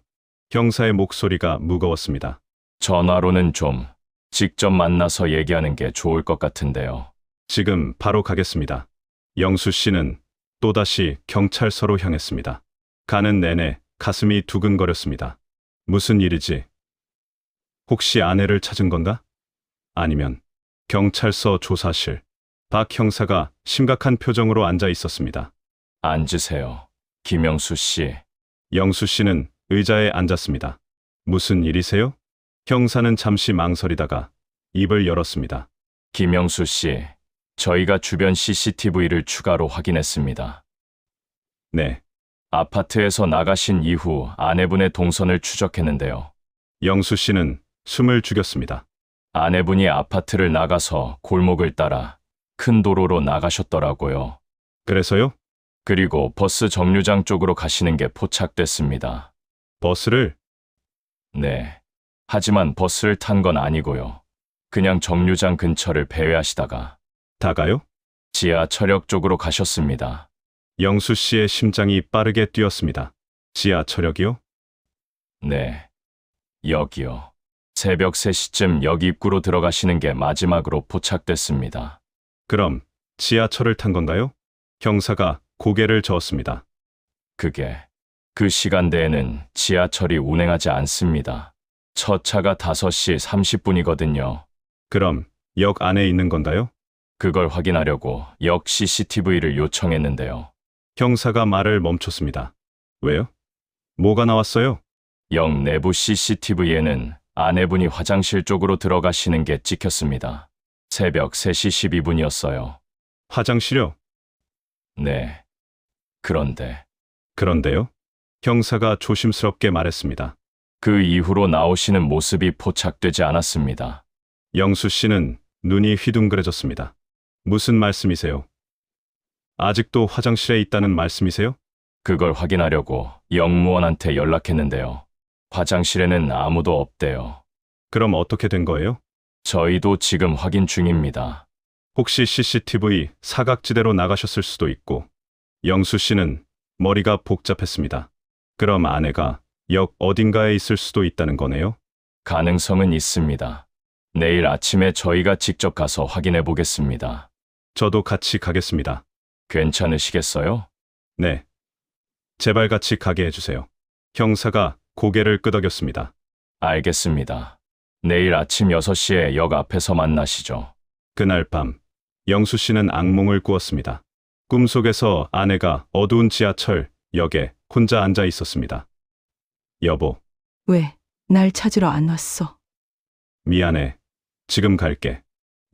형사의 목소리가 무거웠습니다. 전화로는 좀 직접 만나서 얘기하는 게 좋을 것 같은데요. 지금 바로 가겠습니다. 영수 씨는 또다시 경찰서로 향했습니다. 가는 내내 가슴이 두근거렸습니다. 무슨 일이지? 혹시 아내를 찾은 건가? 아니면 경찰서 조사실. 박 형사가 심각한 표정으로 앉아 있었습니다. 앉으세요. 김영수 씨. 영수 씨는 의자에 앉았습니다. 무슨 일이세요? 형사는 잠시 망설이다가 입을 열었습니다. 김영수 씨. 저희가 주변 CCTV를 추가로 확인했습니다. 네. 아파트에서 나가신 이후 아내분의 동선을 추적했는데요. 영수 씨는 숨을 죽였습니다. 아내분이 아파트를 나가서 골목을 따라 큰 도로로 나가셨더라고요. 그래서요? 그리고 버스 정류장 쪽으로 가시는 게 포착됐습니다. 버스를? 네. 하지만 버스를 탄 건 아니고요. 그냥 정류장 근처를 배회하시다가 다가요? 지하철역 쪽으로 가셨습니다. 영수 씨의 심장이 빠르게 뛰었습니다. 지하철역이요? 네. 여기요. 새벽 3시쯤 역 입구로 들어가시는 게 마지막으로 포착됐습니다. 그럼 지하철을 탄 건가요? 형사가 고개를 저었습니다. 그게 그 시간대에는 지하철이 운행하지 않습니다. 첫 차가 5시 30분이거든요. 그럼 역 안에 있는 건가요? 그걸 확인하려고 역 CCTV를 요청했는데요. 형사가 말을 멈췄습니다. 왜요? 뭐가 나왔어요? 역 내부 CCTV에는 아내분이 화장실 쪽으로 들어가시는 게 찍혔습니다. 새벽 3시 12분이었어요. 화장실요? 네. 그런데요? 형사가 조심스럽게 말했습니다. 그 이후로 나오시는 모습이 포착되지 않았습니다. 영수 씨는 눈이 휘둥그레졌습니다. 무슨 말씀이세요? 아직도 화장실에 있다는 말씀이세요? 그걸 확인하려고 역무원한테 연락했는데요. 화장실에는 아무도 없대요. 그럼 어떻게 된 거예요? 저희도 지금 확인 중입니다. 혹시 CCTV 사각지대로 나가셨을 수도 있고, 영수 씨는 머리가 복잡했습니다. 그럼 아내가 역 어딘가에 있을 수도 있다는 거네요? 가능성은 있습니다. 내일 아침에 저희가 직접 가서 확인해 보겠습니다. 저도 같이 가겠습니다. 괜찮으시겠어요? 네. 제발 같이 가게 해주세요. 형사가 고개를 끄덕였습니다. 알겠습니다. 내일 아침 6시에 역 앞에서 만나시죠. 그날 밤, 영수 씨는 악몽을 꾸었습니다. 꿈속에서 아내가 어두운 지하철 역에 혼자 앉아 있었습니다. 여보, 왜 날 찾으러 안 왔어? 미안해. 지금 갈게.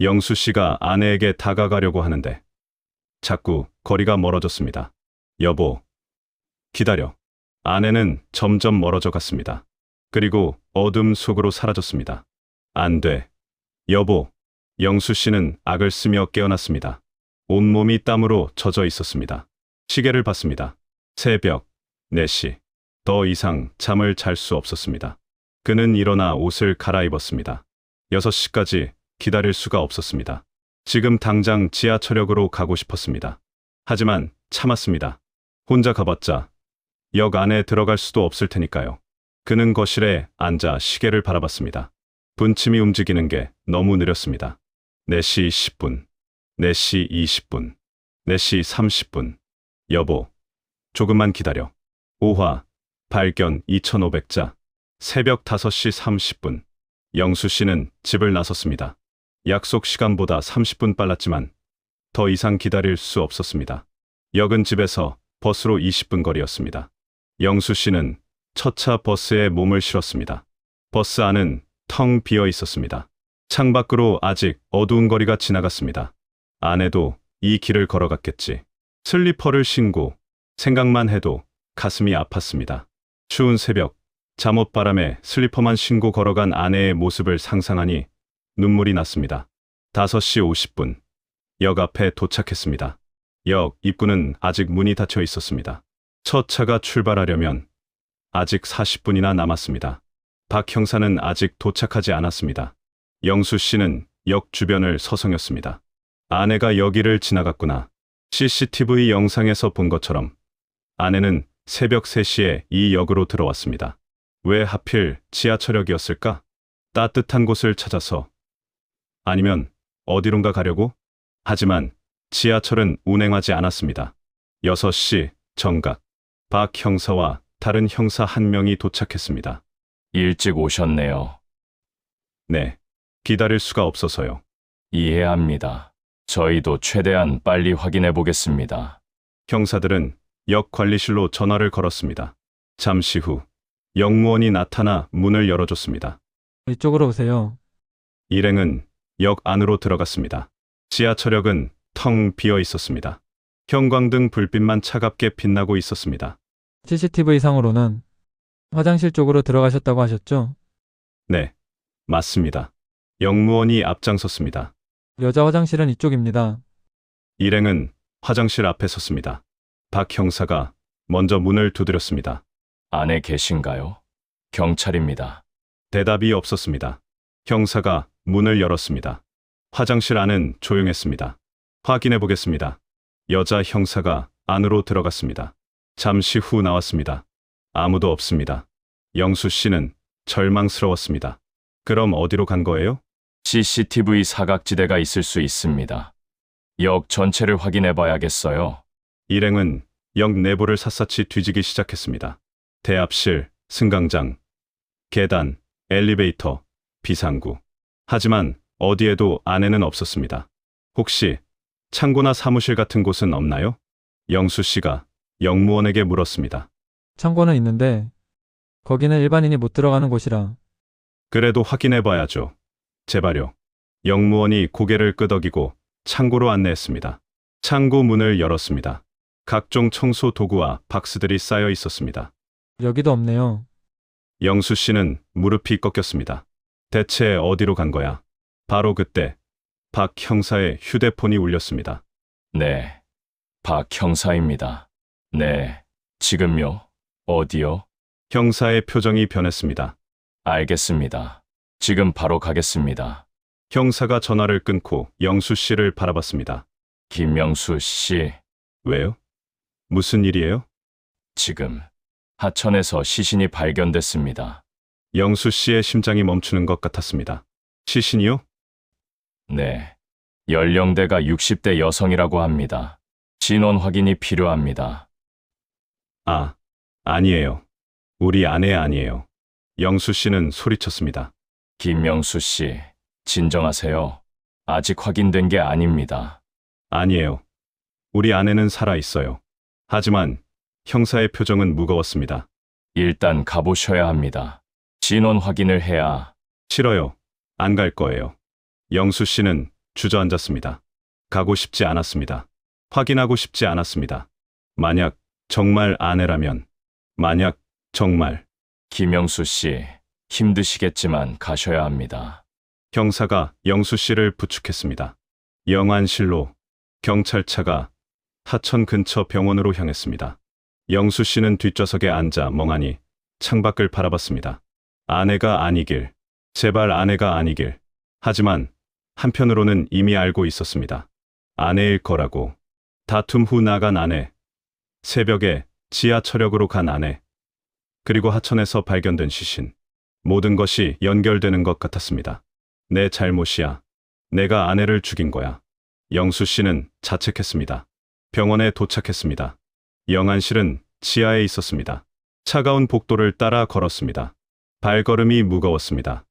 영수 씨가 아내에게 다가가려고 하는데 자꾸 거리가 멀어졌습니다. 여보, 기다려. 아내는 점점 멀어져 갔습니다. 그리고 어둠 속으로 사라졌습니다. 안 돼. 여보, 영수 씨는 악을 쓰며 깨어났습니다. 온몸이 땀으로 젖어 있었습니다. 시계를 봤습니다. 새벽 4시. 더 이상 잠을 잘 수 없었습니다. 그는 일어나 옷을 갈아입었습니다. 6시까지 기다릴 수가 없었습니다. 지금 당장 지하철역으로 가고 싶었습니다. 하지만 참았습니다. 혼자 가봤자 역 안에 들어갈 수도 없을 테니까요. 그는 거실에 앉아 시계를 바라봤습니다. 분침이 움직이는 게 너무 느렸습니다. 4시 10분, 4시 20분, 4시 30분. 여보, 조금만 기다려. 5화, 발견 2500자. 새벽 5시 30분. 영수 씨는 집을 나섰습니다. 약속 시간보다 30분 빨랐지만 더 이상 기다릴 수 없었습니다. 역은 집에서 버스로 20분 거리였습니다. 영수 씨는 첫차 버스에 몸을 실었습니다. 버스 안은 텅 비어 있었습니다. 창밖으로 아직 어두운 거리가 지나갔습니다. 아내도 이 길을 걸어갔겠지. 슬리퍼를 신고 생각만 해도 가슴이 아팠습니다. 추운 새벽, 잠옷바람에 슬리퍼만 신고 걸어간 아내의 모습을 상상하니 눈물이 났습니다. 5시 50분, 역 앞에 도착했습니다. 역 입구는 아직 문이 닫혀 있었습니다. 첫 차가 출발하려면 아직 40분이나 남았습니다. 박 형사는 아직 도착하지 않았습니다. 영수 씨는 역 주변을 서성였습니다. 아내가 여기를 지나갔구나. CCTV 영상에서 본 것처럼 아내는 새벽 3시에 이 역으로 들어왔습니다. 왜 하필 지하철역이었을까? 따뜻한 곳을 찾아서. 아니면 어디론가 가려고? 하지만 지하철은 운행하지 않았습니다. 6시 정각. 박 형사와 다른 형사 한 명이 도착했습니다. 일찍 오셨네요. 네. 기다릴 수가 없어서요. 이해합니다. 저희도 최대한 빨리 확인해 보겠습니다. 형사들은 역 관리실로 전화를 걸었습니다. 잠시 후 역무원이 나타나 문을 열어줬습니다. 이쪽으로 오세요. 일행은 역 안으로 들어갔습니다. 지하철역은 텅 비어 있었습니다. 형광등 불빛만 차갑게 빛나고 있었습니다. CCTV 상으로는 화장실 쪽으로 들어가셨다고 하셨죠? 네, 맞습니다. 역무원이 앞장섰습니다. 여자 화장실은 이쪽입니다. 일행은 화장실 앞에 섰습니다. 박 형사가 먼저 문을 두드렸습니다. 안에 계신가요? 경찰입니다. 대답이 없었습니다. 형사가 문을 열었습니다. 화장실 안은 조용했습니다. 확인해 보겠습니다. 여자 형사가 안으로 들어갔습니다. 잠시 후 나왔습니다. 아무도 없습니다. 영수 씨는 절망스러웠습니다. 그럼 어디로 간 거예요? CCTV 사각지대가 있을 수 있습니다. 역 전체를 확인해 봐야겠어요. 일행은 역 내부를 샅샅이 뒤지기 시작했습니다. 대합실, 승강장, 계단, 엘리베이터, 비상구. 하지만 어디에도 안에는 없었습니다. 혹시 창고나 사무실 같은 곳은 없나요? 영수 씨가 역무원에게 물었습니다. 창고는 있는데 거기는 일반인이 못 들어가는 곳이라. 그래도 확인해 봐야죠. 제발요. 역무원이 고개를 끄덕이고 창고로 안내했습니다. 창고 문을 열었습니다. 각종 청소 도구와 박스들이 쌓여 있었습니다. 여기도 없네요. 영수 씨는 무릎이 꺾였습니다. 대체 어디로 간 거야? 바로 그때 박 형사의 휴대폰이 울렸습니다. 네, 박 형사입니다. 네, 지금요? 어디요? 형사의 표정이 변했습니다. 알겠습니다. 지금 바로 가겠습니다. 형사가 전화를 끊고 영수 씨를 바라봤습니다. 김명수 씨, 왜요? 무슨 일이에요? 지금 하천에서 시신이 발견됐습니다. 영수 씨의 심장이 멈추는 것 같았습니다. 시신이요? 네. 연령대가 60대 여성이라고 합니다. 진원 확인이 필요합니다. 아, 아니에요. 우리 아내 아니에요. 영수 씨는 소리쳤습니다. 김명수 씨, 진정하세요. 아직 확인된 게 아닙니다. 아니에요. 우리 아내는 살아 있어요. 하지만 형사의 표정은 무거웠습니다. 일단 가보셔야 합니다. 진원 확인을 해야. 싫어요. 안 갈 거예요. 영수 씨는 주저앉았습니다. 가고 싶지 않았습니다. 확인하고 싶지 않았습니다. 만약 정말 아내라면, 만약 정말 김명수 씨, 힘드시겠지만 가셔야 합니다. 형사가 영수 씨를 부축했습니다. 영안실로 경찰차가 하천 근처 병원으로 향했습니다. 영수 씨는 뒷좌석에 앉아 멍하니 창밖을 바라봤습니다. 아내가 아니길, 제발 아내가 아니길. 하지만 한편으로는 이미 알고 있었습니다. 아내일 거라고. 다툼 후 나간 아내, 새벽에 지하철역으로 간 아내, 그리고 하천에서 발견된 시신. 모든 것이 연결되는 것 같았습니다. 내 잘못이야. 내가 아내를 죽인 거야. 영수 씨는 자책했습니다. 병원에 도착했습니다. 영안실은 지하에 있었습니다. 차가운 복도를 따라 걸었습니다. 발걸음이 무거웠습니다.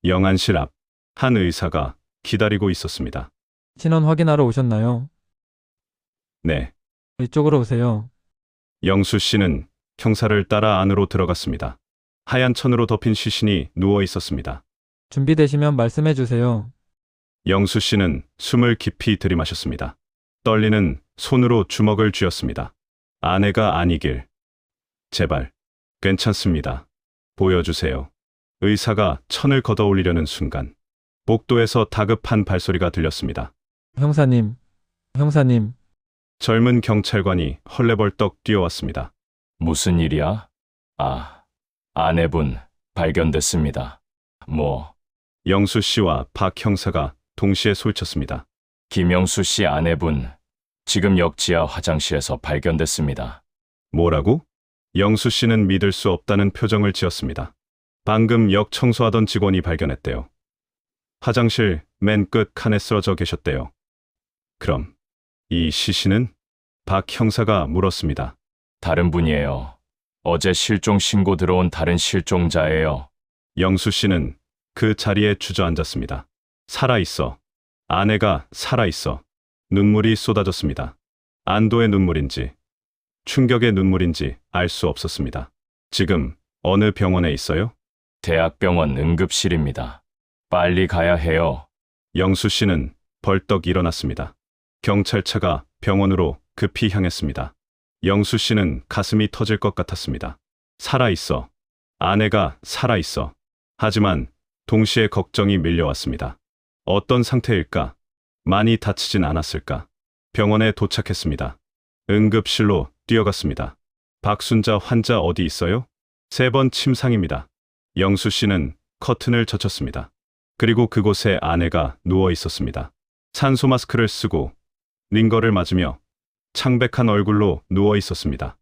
영안실 앞, 한 의사가 기다리고 있었습니다. 신원 확인하러 오셨나요? 네. 이쪽으로 오세요. 영수 씨는 형사를 따라 안으로 들어갔습니다. 하얀 천으로 덮인 시신이 누워 있었습니다. 준비되시면 말씀해 주세요. 영수 씨는 숨을 깊이 들이마셨습니다. 떨리는 손으로 주먹을 쥐었습니다. 아내가 아니길. 제발. 괜찮습니다. 보여주세요. 의사가 천을 걷어 올리려는 순간 복도에서 다급한 발소리가 들렸습니다. 형사님, 형사님, 젊은 경찰관이 헐레벌떡 뛰어왔습니다. 무슨 일이야? 아, 아내분 발견됐습니다. 뭐, 영수 씨와 박 형사가 동시에 소리쳤습니다. 김영수 씨 아내분 지금 역지하 화장실에서 발견됐습니다. 뭐라고? 영수 씨는 믿을 수 없다는 표정을 지었습니다. 방금 역 청소하던 직원이 발견했대요. 화장실 맨 끝 칸에 쓰러져 계셨대요. 그럼 이 시신은? 박 형사가 물었습니다. 다른 분이에요. 어제 실종 신고 들어온 다른 실종자예요. 영수 씨는 그 자리에 주저앉았습니다. 살아있어. 아내가 살아있어. 눈물이 쏟아졌습니다. 안도의 눈물인지 충격의 눈물인지 알 수 없었습니다. 지금 어느 병원에 있어요? 대학병원 응급실입니다. 빨리 가야 해요. 영수 씨는 벌떡 일어났습니다. 경찰차가 병원으로 급히 향했습니다. 영수 씨는 가슴이 터질 것 같았습니다. 살아있어. 아내가 살아있어. 하지만 동시에 걱정이 밀려왔습니다. 어떤 상태일까? 많이 다치진 않았을까? 병원에 도착했습니다. 응급실로 뛰어갔습니다. 박순자 환자 어디 있어요? 3번 침상입니다. 영수 씨는 커튼을 젖혔습니다. 그리고 그곳에 아내가 누워 있었습니다. 산소 마스크를 쓰고 링거를 맞으며 창백한 얼굴로 누워 있었습니다.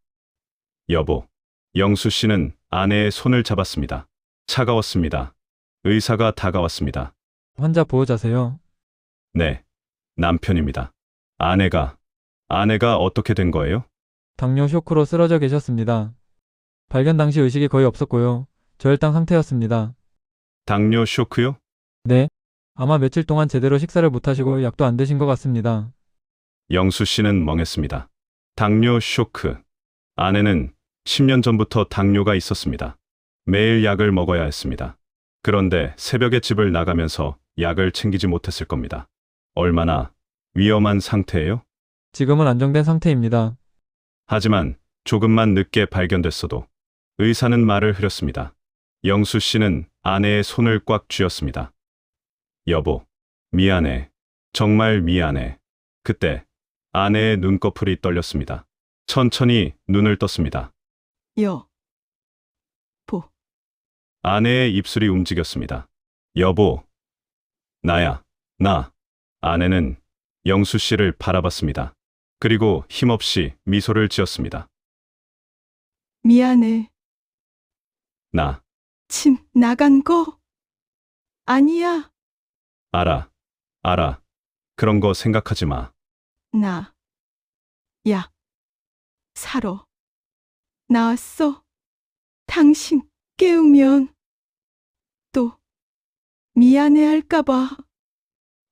여보. 영수 씨는 아내의 손을 잡았습니다. 차가웠습니다. 의사가 다가왔습니다. 환자 보호자세요. 네. 남편입니다. 아내가 어떻게 된 거예요? 당뇨 쇼크로 쓰러져 계셨습니다. 발견 당시 의식이 거의 없었고요. 저혈당 상태였습니다. 당뇨 쇼크요? 네. 아마 며칠 동안 제대로 식사를 못하시고 약도 안 드신 것 같습니다. 영수 씨는 멍했습니다. 당뇨 쇼크. 아내는 10년 전부터 당뇨가 있었습니다. 매일 약을 먹어야 했습니다. 그런데 새벽에 집을 나가면서 약을 챙기지 못했을 겁니다. 얼마나 위험한 상태예요? 지금은 안정된 상태입니다. 하지만 조금만 늦게 발견됐어도 의사는 말을 흐렸습니다. 영수 씨는 아내의 손을 꽉 쥐었습니다. 여보, 미안해. 정말 미안해. 그때 아내의 눈꺼풀이 떨렸습니다. 천천히 눈을 떴습니다. 아내의 입술이 움직였습니다. 여보, 나야. 아내는 영수 씨를 바라봤습니다. 그리고 힘없이 미소를 지었습니다. 미안해. 나, 침 나간 거 아니야. 알아. 그런 거 생각하지 마. 나 약 사러 나왔어. 당신 깨우면 또 미안해 할까봐.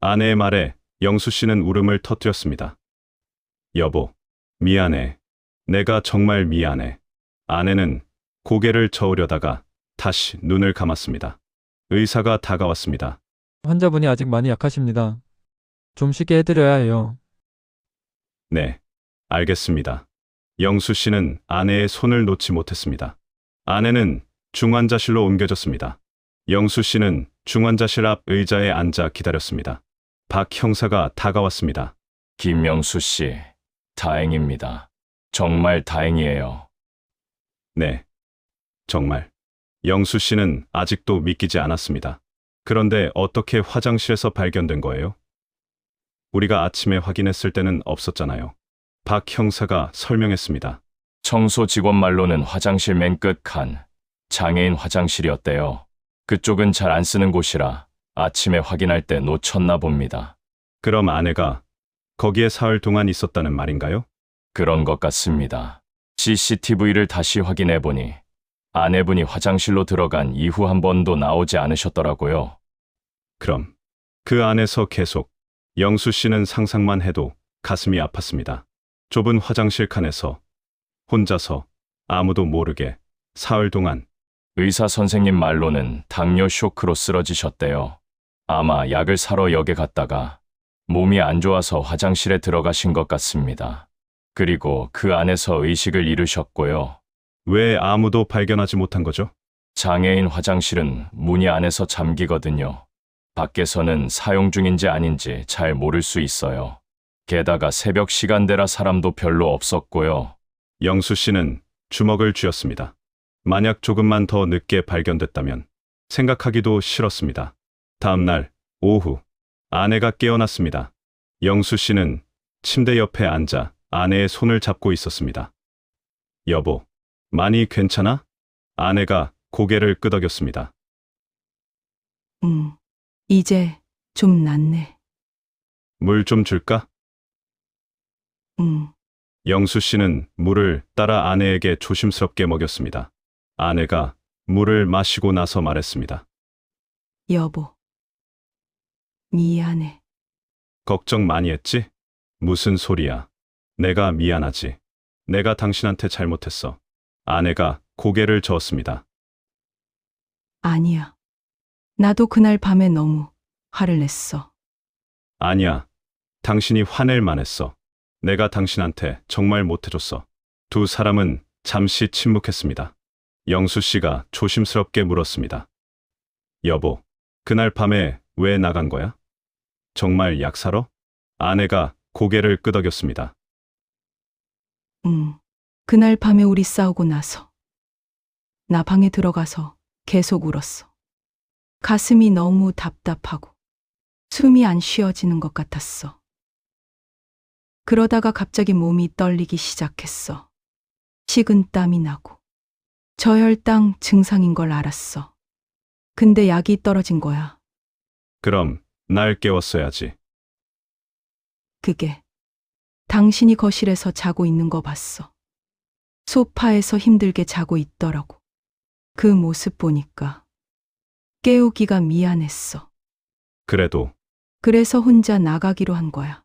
아내의 말에 영수 씨는 울음을 터뜨렸습니다. 여보, 미안해. 내가 정말 미안해. 아내는 고개를 저으려다가 다시 눈을 감았습니다. 의사가 다가왔습니다. 환자분이 아직 많이 약하십니다. 좀 쉽게 해드려야 해요. 네, 알겠습니다. 영수 씨는 아내의 손을 놓지 못했습니다. 아내는 중환자실로 옮겨졌습니다. 영수 씨는 중환자실 앞 의자에 앉아 기다렸습니다. 박 형사가 다가왔습니다. 김영수 씨, 다행입니다. 정말 다행이에요. 네, 정말. 영수 씨는 아직도 믿기지 않았습니다. 그런데 어떻게 화장실에서 발견된 거예요? 우리가 아침에 확인했을 때는 없었잖아요. 박 형사가 설명했습니다. 청소 직원 말로는 화장실 맨 끝 칸, 장애인 화장실이었대요. 그쪽은 잘 안 쓰는 곳이라 아침에 확인할 때 놓쳤나 봅니다. 그럼 아내가 거기에 사흘 동안 있었다는 말인가요? 그런 것 같습니다. CCTV를 다시 확인해 보니 아내분이 화장실로 들어간 이후 한 번도 나오지 않으셨더라고요. 그럼 그 안에서 계속 영수 씨는 상상만 해도 가슴이 아팠습니다. 좁은 화장실 칸에서 혼자서 아무도 모르게 사흘 동안. 의사 선생님 말로는 당뇨 쇼크로 쓰러지셨대요. 아마 약을 사러 역에 갔다가 몸이 안 좋아서 화장실에 들어가신 것 같습니다. 그리고 그 안에서 의식을 잃으셨고요. 왜 아무도 발견하지 못한 거죠? 장애인 화장실은 문이 안에서 잠기거든요. 밖에서는 사용 중인지 아닌지 잘 모를 수 있어요. 게다가 새벽 시간대라 사람도 별로 없었고요. 영수 씨는 주먹을 쥐었습니다. 만약 조금만 더 늦게 발견됐다면 생각하기도 싫었습니다. 다음 날 오후 아내가 깨어났습니다. 영수 씨는 침대 옆에 앉아 아내의 손을 잡고 있었습니다. 여보, 많이 괜찮아? 아내가 고개를 끄덕였습니다. 이제 좀 낫네. 물 좀 줄까? 영수 씨는 물을 따라 아내에게 조심스럽게 먹였습니다. 아내가 물을 마시고 나서 말했습니다. 여보, 미안해. 걱정 많이 했지? 무슨 소리야. 내가 미안하지. 내가 당신한테 잘못했어. 아내가 고개를 저었습니다. 아니야. 나도 그날 밤에 너무 화를 냈어. 아니야. 당신이 화낼 만했어. 내가 당신한테 정말 못해줬어. 두 사람은 잠시 침묵했습니다. 영수 씨가 조심스럽게 물었습니다. 여보, 그날 밤에 왜 나간 거야? 정말 약 사러? 아내가 고개를 끄덕였습니다. 그날 밤에 우리 싸우고 나서 나 방에 들어가서 계속 울었어. 가슴이 너무 답답하고 숨이 안 쉬어지는 것 같았어. 그러다가 갑자기 몸이 떨리기 시작했어. 식은 땀이 나고 저혈당 증상인 걸 알았어. 근데 약이 떨어진 거야. 그럼 날 깨웠어야지. 그게 당신이 거실에서 자고 있는 거 봤어. 소파에서 힘들게 자고 있더라고. 그 모습 보니까 깨우기가 미안했어. 그래서 혼자 나가기로 한 거야.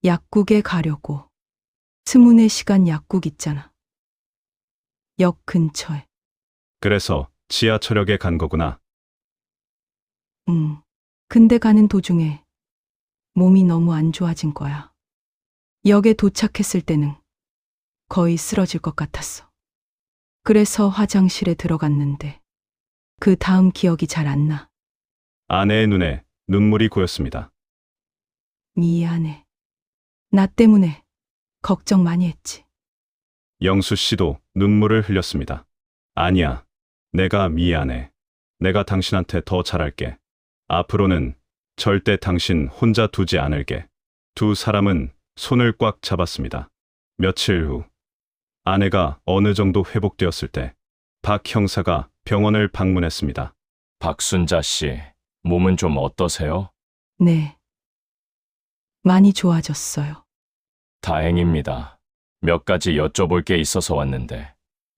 약국에 가려고. 스문의 시간 약국 있잖아. 역 근처에. 그래서 지하철역에 간 거구나. 근데 가는 도중에 몸이 너무 안 좋아진 거야. 역에 도착했을 때는 거의 쓰러질 것 같았어. 그래서 화장실에 들어갔는데 그 다음 기억이 잘 안 나. 아내의 눈에 눈물이 고였습니다. 미안해. 나 때문에 걱정 많이 했지. 영수 씨도 눈물을 흘렸습니다. 아니야. 내가 미안해. 내가 당신한테 더 잘할게. 앞으로는 절대 당신 혼자 두지 않을게. 두 사람은 손을 꽉 잡았습니다. 며칠 후 아내가 어느 정도 회복되었을 때 박 형사가 병원을 방문했습니다. 박순자 씨, 몸은 좀 어떠세요? 네. 많이 좋아졌어요. 다행입니다. 몇 가지 여쭤볼 게 있어서 왔는데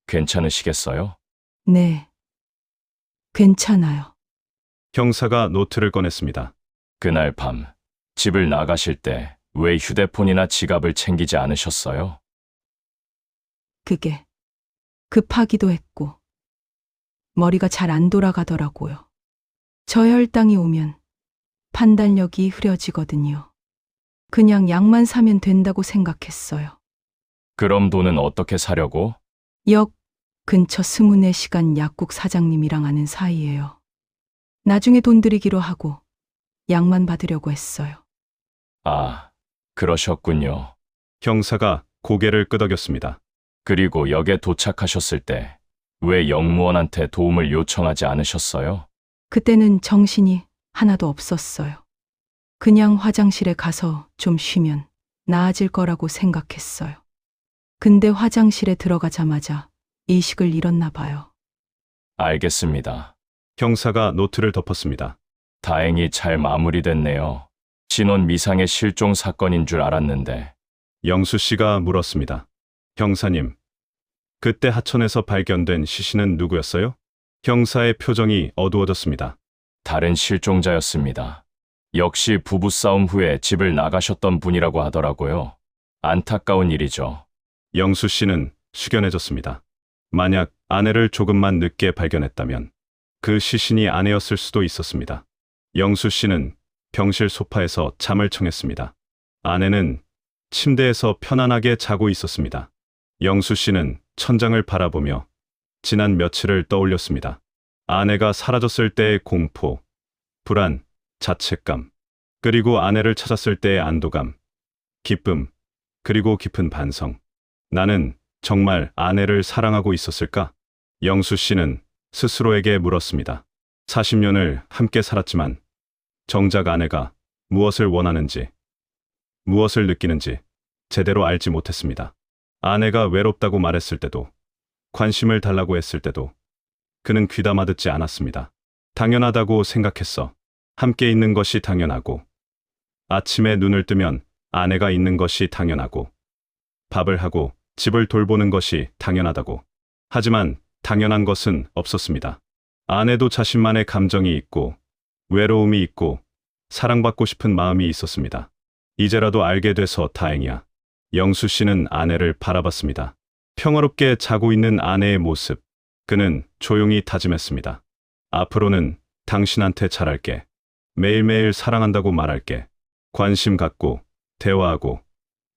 괜찮으시겠어요? 네. 괜찮아요. 형사가 노트를 꺼냈습니다. 그날 밤 집을 나가실 때 왜 휴대폰이나 지갑을 챙기지 않으셨어요? 그게 급하기도 했고 머리가 잘 안 돌아가더라고요. 저혈당이 오면 판단력이 흐려지거든요. 그냥 약만 사면 된다고 생각했어요. 그럼 돈은 어떻게 사려고? 역 근처 24시간 약국 사장님이랑 아는 사이예요. 나중에 돈 드리기로 하고 약만 받으려고 했어요. 아, 그러셨군요. 형사가 고개를 끄덕였습니다. 그리고 역에 도착하셨을 때 왜 영무원한테 도움을 요청하지 않으셨어요? 그때는 정신이 하나도 없었어요. 그냥 화장실에 가서 좀 쉬면 나아질 거라고 생각했어요. 근데 화장실에 들어가자마자 의식을 잃었나 봐요. 알겠습니다. 형사가 노트를 덮었습니다. 다행히 잘 마무리됐네요. 진원 미상의 실종 사건인 줄 알았는데. 영수 씨가 물었습니다. 형사님, 그때 하천에서 발견된 시신은 누구였어요? 형사의 표정이 어두워졌습니다. 다른 실종자였습니다. 역시 부부싸움 후에 집을 나가셨던 분이라고 하더라고요. 안타까운 일이죠. 영수 씨는 숙연해졌습니다. 만약 아내를 조금만 늦게 발견했다면 그 시신이 아내였을 수도 있었습니다. 영수 씨는 병실 소파에서 잠을 청했습니다. 아내는 침대에서 편안하게 자고 있었습니다. 영수 씨는 천장을 바라보며 지난 며칠을 떠올렸습니다. 아내가 사라졌을 때의 공포, 불안, 자책감, 그리고 아내를 찾았을 때의 안도감, 기쁨, 그리고 깊은 반성. 나는 정말 아내를 사랑하고 있었을까? 영수 씨는 스스로에게 물었습니다. 40년을 함께 살았지만 정작 아내가 무엇을 원하는지, 무엇을 느끼는지 제대로 알지 못했습니다. 아내가 외롭다고 말했을 때도, 관심을 달라고 했을 때도 그는 귀담아 듣지 않았습니다. 당연하다고 생각했어. 함께 있는 것이 당연하고, 아침에 눈을 뜨면 아내가 있는 것이 당연하고, 밥을 하고 집을 돌보는 것이 당연하다고. 하지만 당연한 것은 없었습니다. 아내도 자신만의 감정이 있고, 외로움이 있고, 사랑받고 싶은 마음이 있었습니다. 이제라도 알게 돼서 다행이야. 영수 씨는 아내를 바라봤습니다. 평화롭게 자고 있는 아내의 모습. 그는 조용히 다짐했습니다. 앞으로는 당신한테 잘할게. 매일매일 사랑한다고 말할게. 관심 갖고, 대화하고,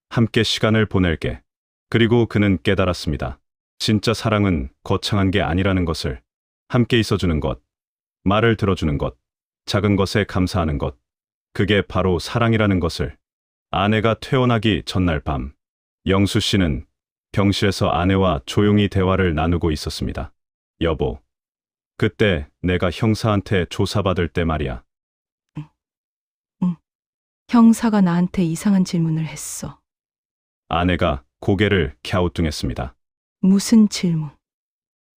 함께 시간을 보낼게. 그리고 그는 깨달았습니다. 진짜 사랑은 거창한 게 아니라는 것을. 함께 있어주는 것, 말을 들어주는 것, 작은 것에 감사하는 것. 그게 바로 사랑이라는 것을. 아내가 퇴원하기 전날 밤, 영수 씨는 병실에서 아내와 조용히 대화를 나누고 있었습니다. 여보, 그때 내가 형사한테 조사받을 때 말이야. 형사가 나한테 이상한 질문을 했어. 아내가 고개를 갸우뚱했습니다. 무슨 질문?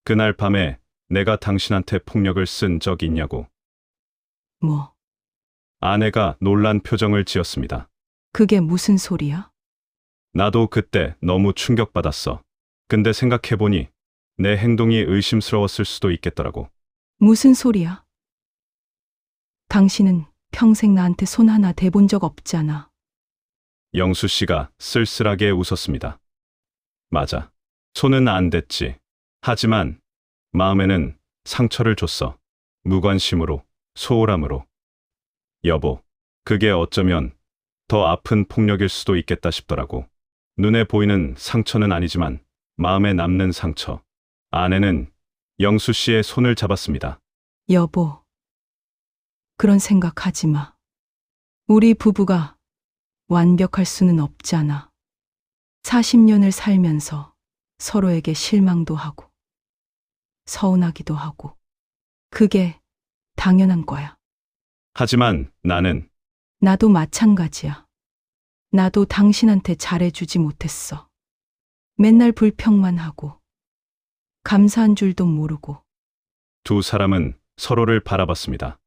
그날 밤에 내가 당신한테 폭력을 쓴 적 있냐고. 뭐? 아내가 놀란 표정을 지었습니다. 그게 무슨 소리야? 나도 그때 너무 충격받았어. 근데 생각해보니 내 행동이 의심스러웠을 수도 있겠더라고. 무슨 소리야? 당신은 평생 나한테 손 하나 대본 적 없잖아. 영수 씨가 쓸쓸하게 웃었습니다. 맞아. 손은 안 댔지. 하지만 마음에는 상처를 줬어. 무관심으로, 소홀함으로. 여보, 그게 어쩌면 더 아픈 폭력일 수도 있겠다 싶더라고. 눈에 보이는 상처는 아니지만 마음에 남는 상처. 아내는 영수 씨의 손을 잡았습니다. 여보, 그런 생각하지 마. 우리 부부가 완벽할 수는 없잖아. 40년을 살면서 서로에게 실망도 하고, 서운하기도 하고. 그게 당연한 거야. 하지만 나는 나도 마찬가지야. 나도 당신한테 잘해주지 못했어. 맨날 불평만 하고, 감사한 줄도 모르고. 두 사람은 서로를 바라봤습니다.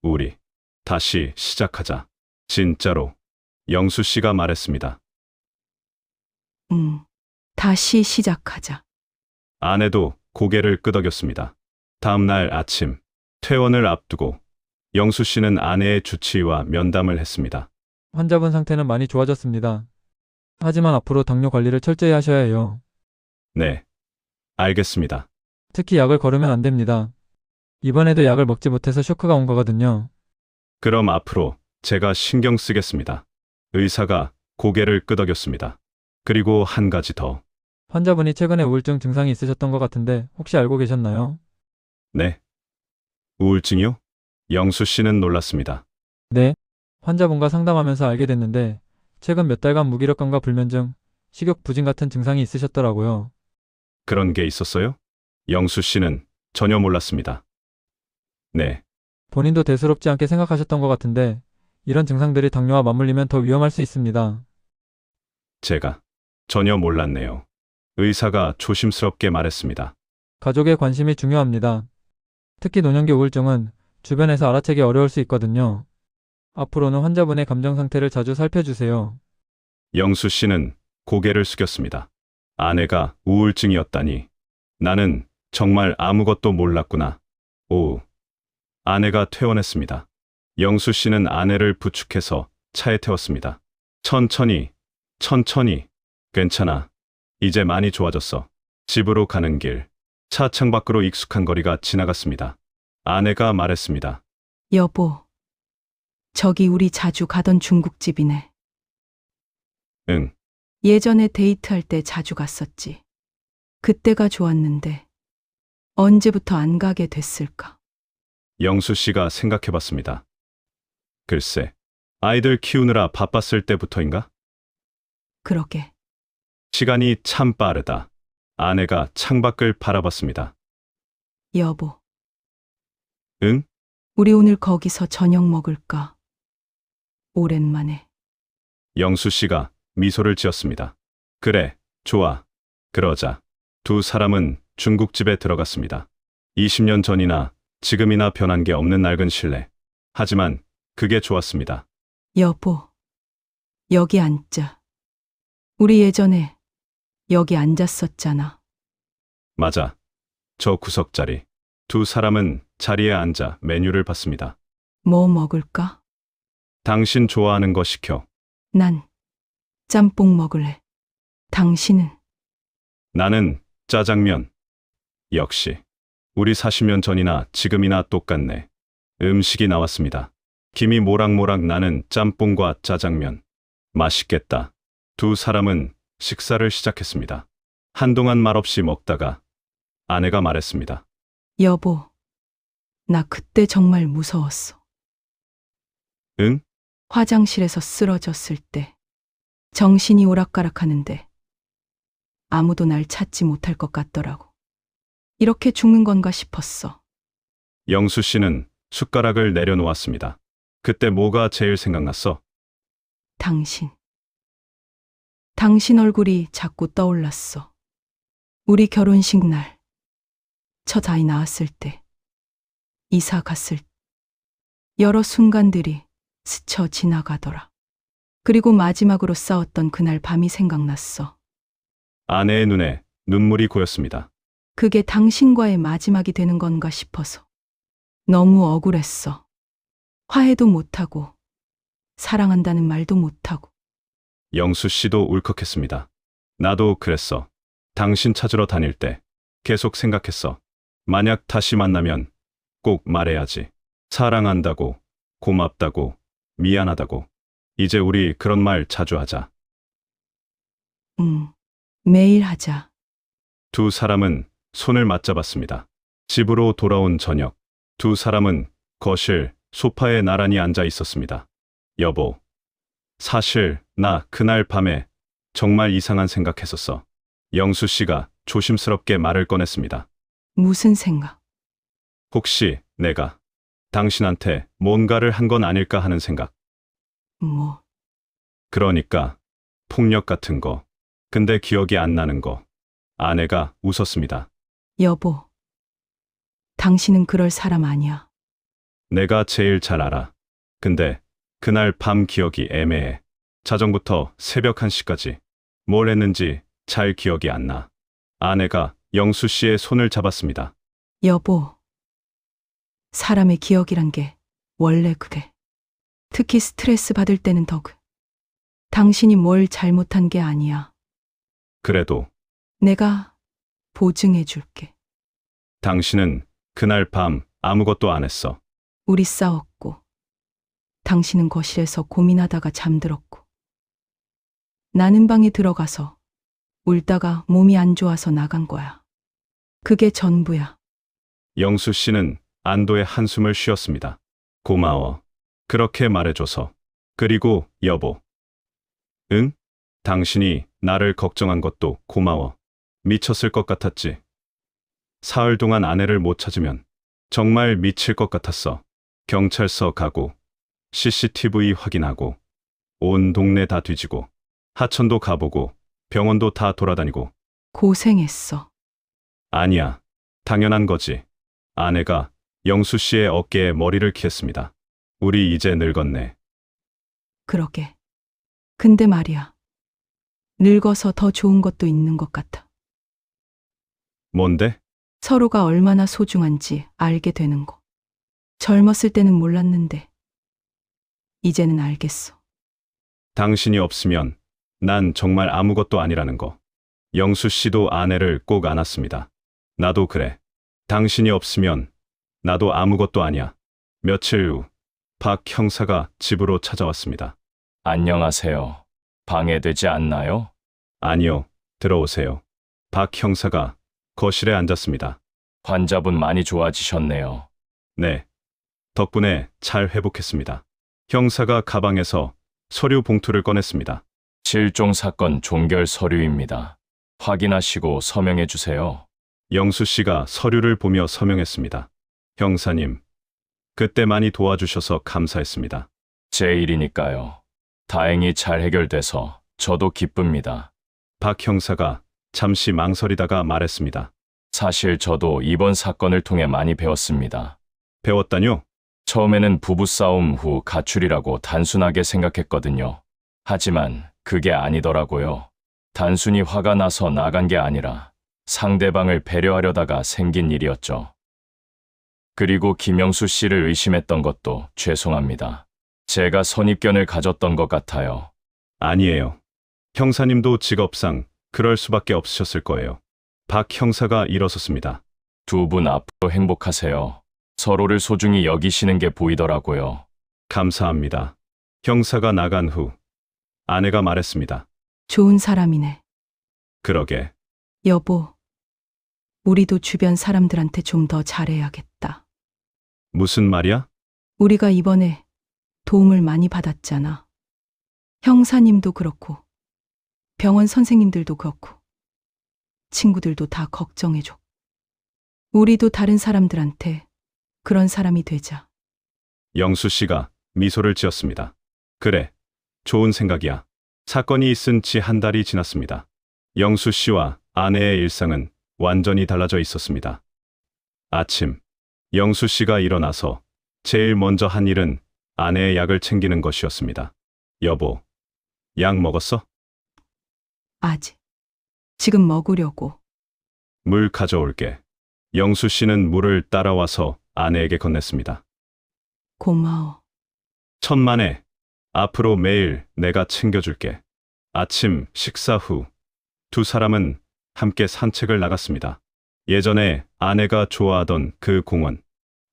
우리 다시 시작하자. 진짜로 영수 씨가 말했습니다. 다시 시작하자. 아내도 고개를 끄덕였습니다. 다음 날 아침, 퇴원을 앞두고 영수 씨는 아내의 주치의와 면담을 했습니다. 환자분 상태는 많이 좋아졌습니다. 하지만 앞으로 당뇨 관리를 철저히 하셔야 해요. 네, 알겠습니다. 특히 약을 거르면 안 됩니다. 이번에도 약을 먹지 못해서 쇼크가 온 거거든요. 그럼 앞으로 제가 신경 쓰겠습니다. 의사가 고개를 끄덕였습니다. 그리고 한 가지 더. 환자분이 최근에 우울증 증상이 있으셨던 것 같은데 혹시 알고 계셨나요? 네. 우울증이요? 영수 씨는 놀랐습니다. 네. 환자분과 상담하면서 알게 됐는데 최근 몇 달간 무기력감과 불면증, 식욕 부진 같은 증상이 있으셨더라고요. 그런 게 있었어요? 영수 씨는 전혀 몰랐습니다. 네, 본인도 대수롭지 않게 생각하셨던 것 같은데 이런 증상들이 당뇨와 맞물리면 더 위험할 수 있습니다. 제가 전혀 몰랐네요. 의사가 조심스럽게 말했습니다. 가족의 관심이 중요합니다. 특히 노년기 우울증은 주변에서 알아채기 어려울 수 있거든요. 앞으로는 환자분의 감정 상태를 자주 살펴주세요. 영수 씨는 고개를 숙였습니다. 아내가 우울증이었다니. 나는 정말 아무것도 몰랐구나. 오후, 아내가 퇴원했습니다. 영수 씨는 아내를 부축해서 차에 태웠습니다. 천천히, 천천히. 괜찮아. 이제 많이 좋아졌어. 집으로 가는 길, 차 창밖으로 익숙한 거리가 지나갔습니다. 아내가 말했습니다. 여보, 저기 우리 자주 가던 중국집이네. 응, 예전에 데이트할 때 자주 갔었지. 그때가 좋았는데 언제부터 안 가게 됐을까? 영수 씨가 생각해 봤습니다. 글쎄, 아이들 키우느라 바빴을 때부터인가? 그러게. 시간이 참 빠르다. 아내가 창밖을 바라봤습니다. 여보, 응? 우리 오늘 거기서 저녁 먹을까? 오랜만에. 영수 씨가 미소를 지었습니다. 그래, 좋아. 그러자. 두 사람은 중국집에 들어갔습니다. 20년 전이나 지금이나 변한 게 없는 낡은 실내. 하지만 그게 좋았습니다. 여보, 여기 앉자. 우리 예전에 여기 앉았었잖아. 맞아. 저 구석자리. 두 사람은 자리에 앉아 메뉴를 봤습니다. 뭐 먹을까? 당신 좋아하는 거 시켜. 난 짬뽕 먹을래. 당신은? 나는 짜장면. 역시 우리 40년 전이나 지금이나 똑같네. 음식이 나왔습니다. 김이 모락모락 나는 짬뽕과 짜장면. 맛있겠다. 두 사람은 식사를 시작했습니다. 한동안 말없이 먹다가 아내가 말했습니다. 여보, 나 그때 정말 무서웠어. 응? 화장실에서 쓰러졌을 때 정신이 오락가락하는데 아무도 날 찾지 못할 것 같더라고. 이렇게 죽는 건가 싶었어. 영수 씨는 숟가락을 내려놓았습니다. 그때 뭐가 제일 생각났어? 당신. 당신 얼굴이 자꾸 떠올랐어. 우리 결혼식 날, 첫 아이 낳았을 때, 이사 갔을 때, 여러 순간들이 스쳐 지나가더라. 그리고 마지막으로 싸웠던 그날 밤이 생각났어. 아내의 눈에 눈물이 고였습니다. 그게 당신과의 마지막이 되는 건가 싶어서. 너무 억울했어. 화해도 못하고, 사랑한다는 말도 못하고. 영수 씨도 울컥했습니다. 나도 그랬어. 당신 찾으러 다닐 때 계속 생각했어. 만약 다시 만나면 꼭 말해야지. 사랑한다고, 고맙다고, 미안하다고. 이제 우리 그런 말 자주 하자. 매일 하자. 두 사람은 손을 맞잡았습니다. 집으로 돌아온 저녁, 두 사람은 거실, 소파에 나란히 앉아 있었습니다. 여보, 사실 나 그날 밤에 정말 이상한 생각했었어. 영수 씨가 조심스럽게 말을 꺼냈습니다. 무슨 생각? 혹시 내가 당신한테 뭔가를 한 건 아닐까 하는 생각. 뭐, 그러니까 폭력 같은 거. 근데 기억이 안 나는 거. 아내가 웃었습니다. 여보. 당신은 그럴 사람 아니야. 내가 제일 잘 알아. 근데 그날 밤 기억이 애매해. 자정부터 새벽 1시까지 뭘 했는지 잘 기억이 안 나. 아내가 영수 씨의 손을 잡았습니다. 여보. 사람의 기억이란 게 원래 그래. 특히 스트레스 받을 때는 더 당신이 뭘 잘못한 게 아니야. 그래도 내가 보증해 줄게. 당신은 그날 밤 아무것도 안 했어. 우리 싸웠고, 당신은 거실에서 고민하다가 잠들었고, 나는 방에 들어가서 울다가 몸이 안 좋아서 나간 거야. 그게 전부야. 영수 씨는 안도의 한숨을 쉬었습니다. 고마워. 그렇게 말해줘서. 그리고 여보. 응? 당신이 나를 걱정한 것도 고마워. 미쳤을 것 같았지. 사흘 동안 아내를 못 찾으면 정말 미칠 것 같았어. 경찰서 가고, CCTV 확인하고, 온 동네 다 뒤지고, 하천도 가보고, 병원도 다 돌아다니고. 고생했어. 아니야. 당연한 거지. 아내가 영수 씨의 어깨에 머리를 키웠습니다. 우리 이제 늙었네. 그러게. 근데 말이야. 늙어서 더 좋은 것도 있는 것 같아. 뭔데? 서로가 얼마나 소중한지 알게 되는 거. 젊었을 때는 몰랐는데, 이제는 알겠어. 당신이 없으면 난 정말 아무것도 아니라는 거. 영수 씨도 아내를 꼭 안았습니다. 나도 그래. 당신이 없으면 나도 아무것도 아니야. 며칠 후 박 형사가 집으로 찾아왔습니다. 안녕하세요. 방해되지 않나요? 아니요, 들어오세요. 박 형사가 거실에 앉았습니다. 환자분 많이 좋아지셨네요. 네. 덕분에 잘 회복했습니다. 형사가 가방에서 서류 봉투를 꺼냈습니다. 실종 사건 종결 서류입니다. 확인하시고 서명해 주세요. 영수 씨가 서류를 보며 서명했습니다. 형사님, 그때 많이 도와주셔서 감사했습니다. 제 일이니까요. 다행히 잘 해결돼서 저도 기쁩니다. 박 형사가 잠시 망설이다가 말했습니다. 사실 저도 이번 사건을 통해 많이 배웠습니다. 배웠다뇨? 처음에는 부부싸움 후 가출이라고 단순하게 생각했거든요. 하지만 그게 아니더라고요. 단순히 화가 나서 나간 게 아니라 상대방을 배려하려다가 생긴 일이었죠. 그리고 김영수 씨를 의심했던 것도 죄송합니다. 제가 선입견을 가졌던 것 같아요. 아니에요. 형사님도 직업상 그럴 수밖에 없으셨을 거예요. 박 형사가 일어섰습니다. 두 분 앞으로 행복하세요. 서로를 소중히 여기시는 게 보이더라고요. 감사합니다. 형사가 나간 후 아내가 말했습니다. 좋은 사람이네. 그러게. 여보. 우리도 주변 사람들한테 좀 더 잘해야겠다. 무슨 말이야? 우리가 이번에 도움을 많이 받았잖아. 형사님도 그렇고, 병원 선생님들도 그렇고, 친구들도 다 걱정해줘. 우리도 다른 사람들한테 그런 사람이 되자. 영수 씨가 미소를 지었습니다. 그래. 좋은 생각이야. 사건이 있은 지 한 달이 지났습니다. 영수 씨와 아내의 일상은 완전히 달라져 있었습니다. 아침, 영수 씨가 일어나서 제일 먼저 한 일은 아내의 약을 챙기는 것이었습니다. 여보, 약 먹었어? 아직. 지금 먹으려고. 물 가져올게. 영수 씨는 물을 따라와서 아내에게 건넸습니다. 고마워. 천만에. 앞으로 매일 내가 챙겨줄게. 아침 식사 후 두 사람은 함께 산책을 나갔습니다. 예전에 아내가 좋아하던 그 공원.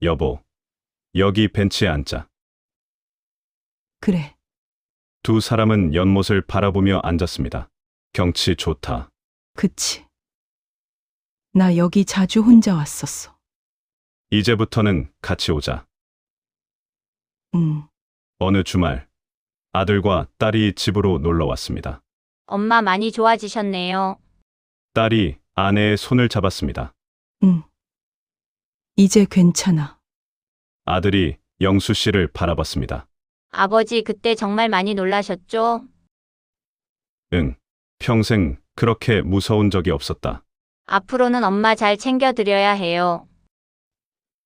여보, 여기 벤치에 앉자. 그래. 두 사람은 연못을 바라보며 앉았습니다. 경치 좋다. 그치. 나 여기 자주 혼자 왔었어. 이제부터는 같이 오자. 어느 주말 아들과 딸이 집으로 놀러 왔습니다. 엄마 많이 좋아지셨네요. 딸이 아내의 손을 잡았습니다. 이제 괜찮아. 아들이 영수 씨를 바라봤습니다. 아버지 그때 정말 많이 놀라셨죠? 응. 평생 그렇게 무서운 적이 없었다. 앞으로는 엄마 잘 챙겨드려야 해요.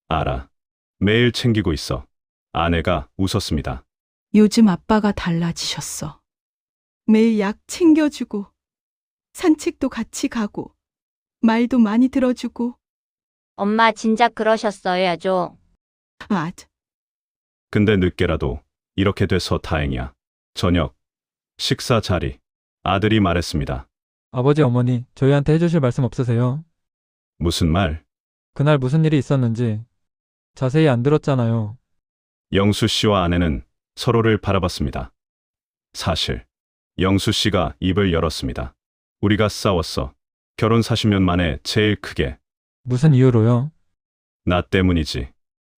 알아. 매일 챙기고 있어. 아내가 웃었습니다. 요즘 아빠가 달라지셨어. 매일 약 챙겨주고, 산책도 같이 가고, 말도 많이 들어주고. 엄마 진작 그러셨어야죠. 근데 늦게라도 이렇게 돼서 다행이야. 저녁, 식사 자리. 아들이 말했습니다. 아버지, 어머니, 저희한테 해주실 말씀 없으세요? 무슨 말? 그날 무슨 일이 있었는지 자세히 안 들었잖아요. 영수 씨와 아내는 서로를 바라봤습니다. 사실, 영수 씨가 입을 열었습니다. 우리가 싸웠어. 결혼 40년 만에 제일 크게. 무슨 이유로요? 나 때문이지.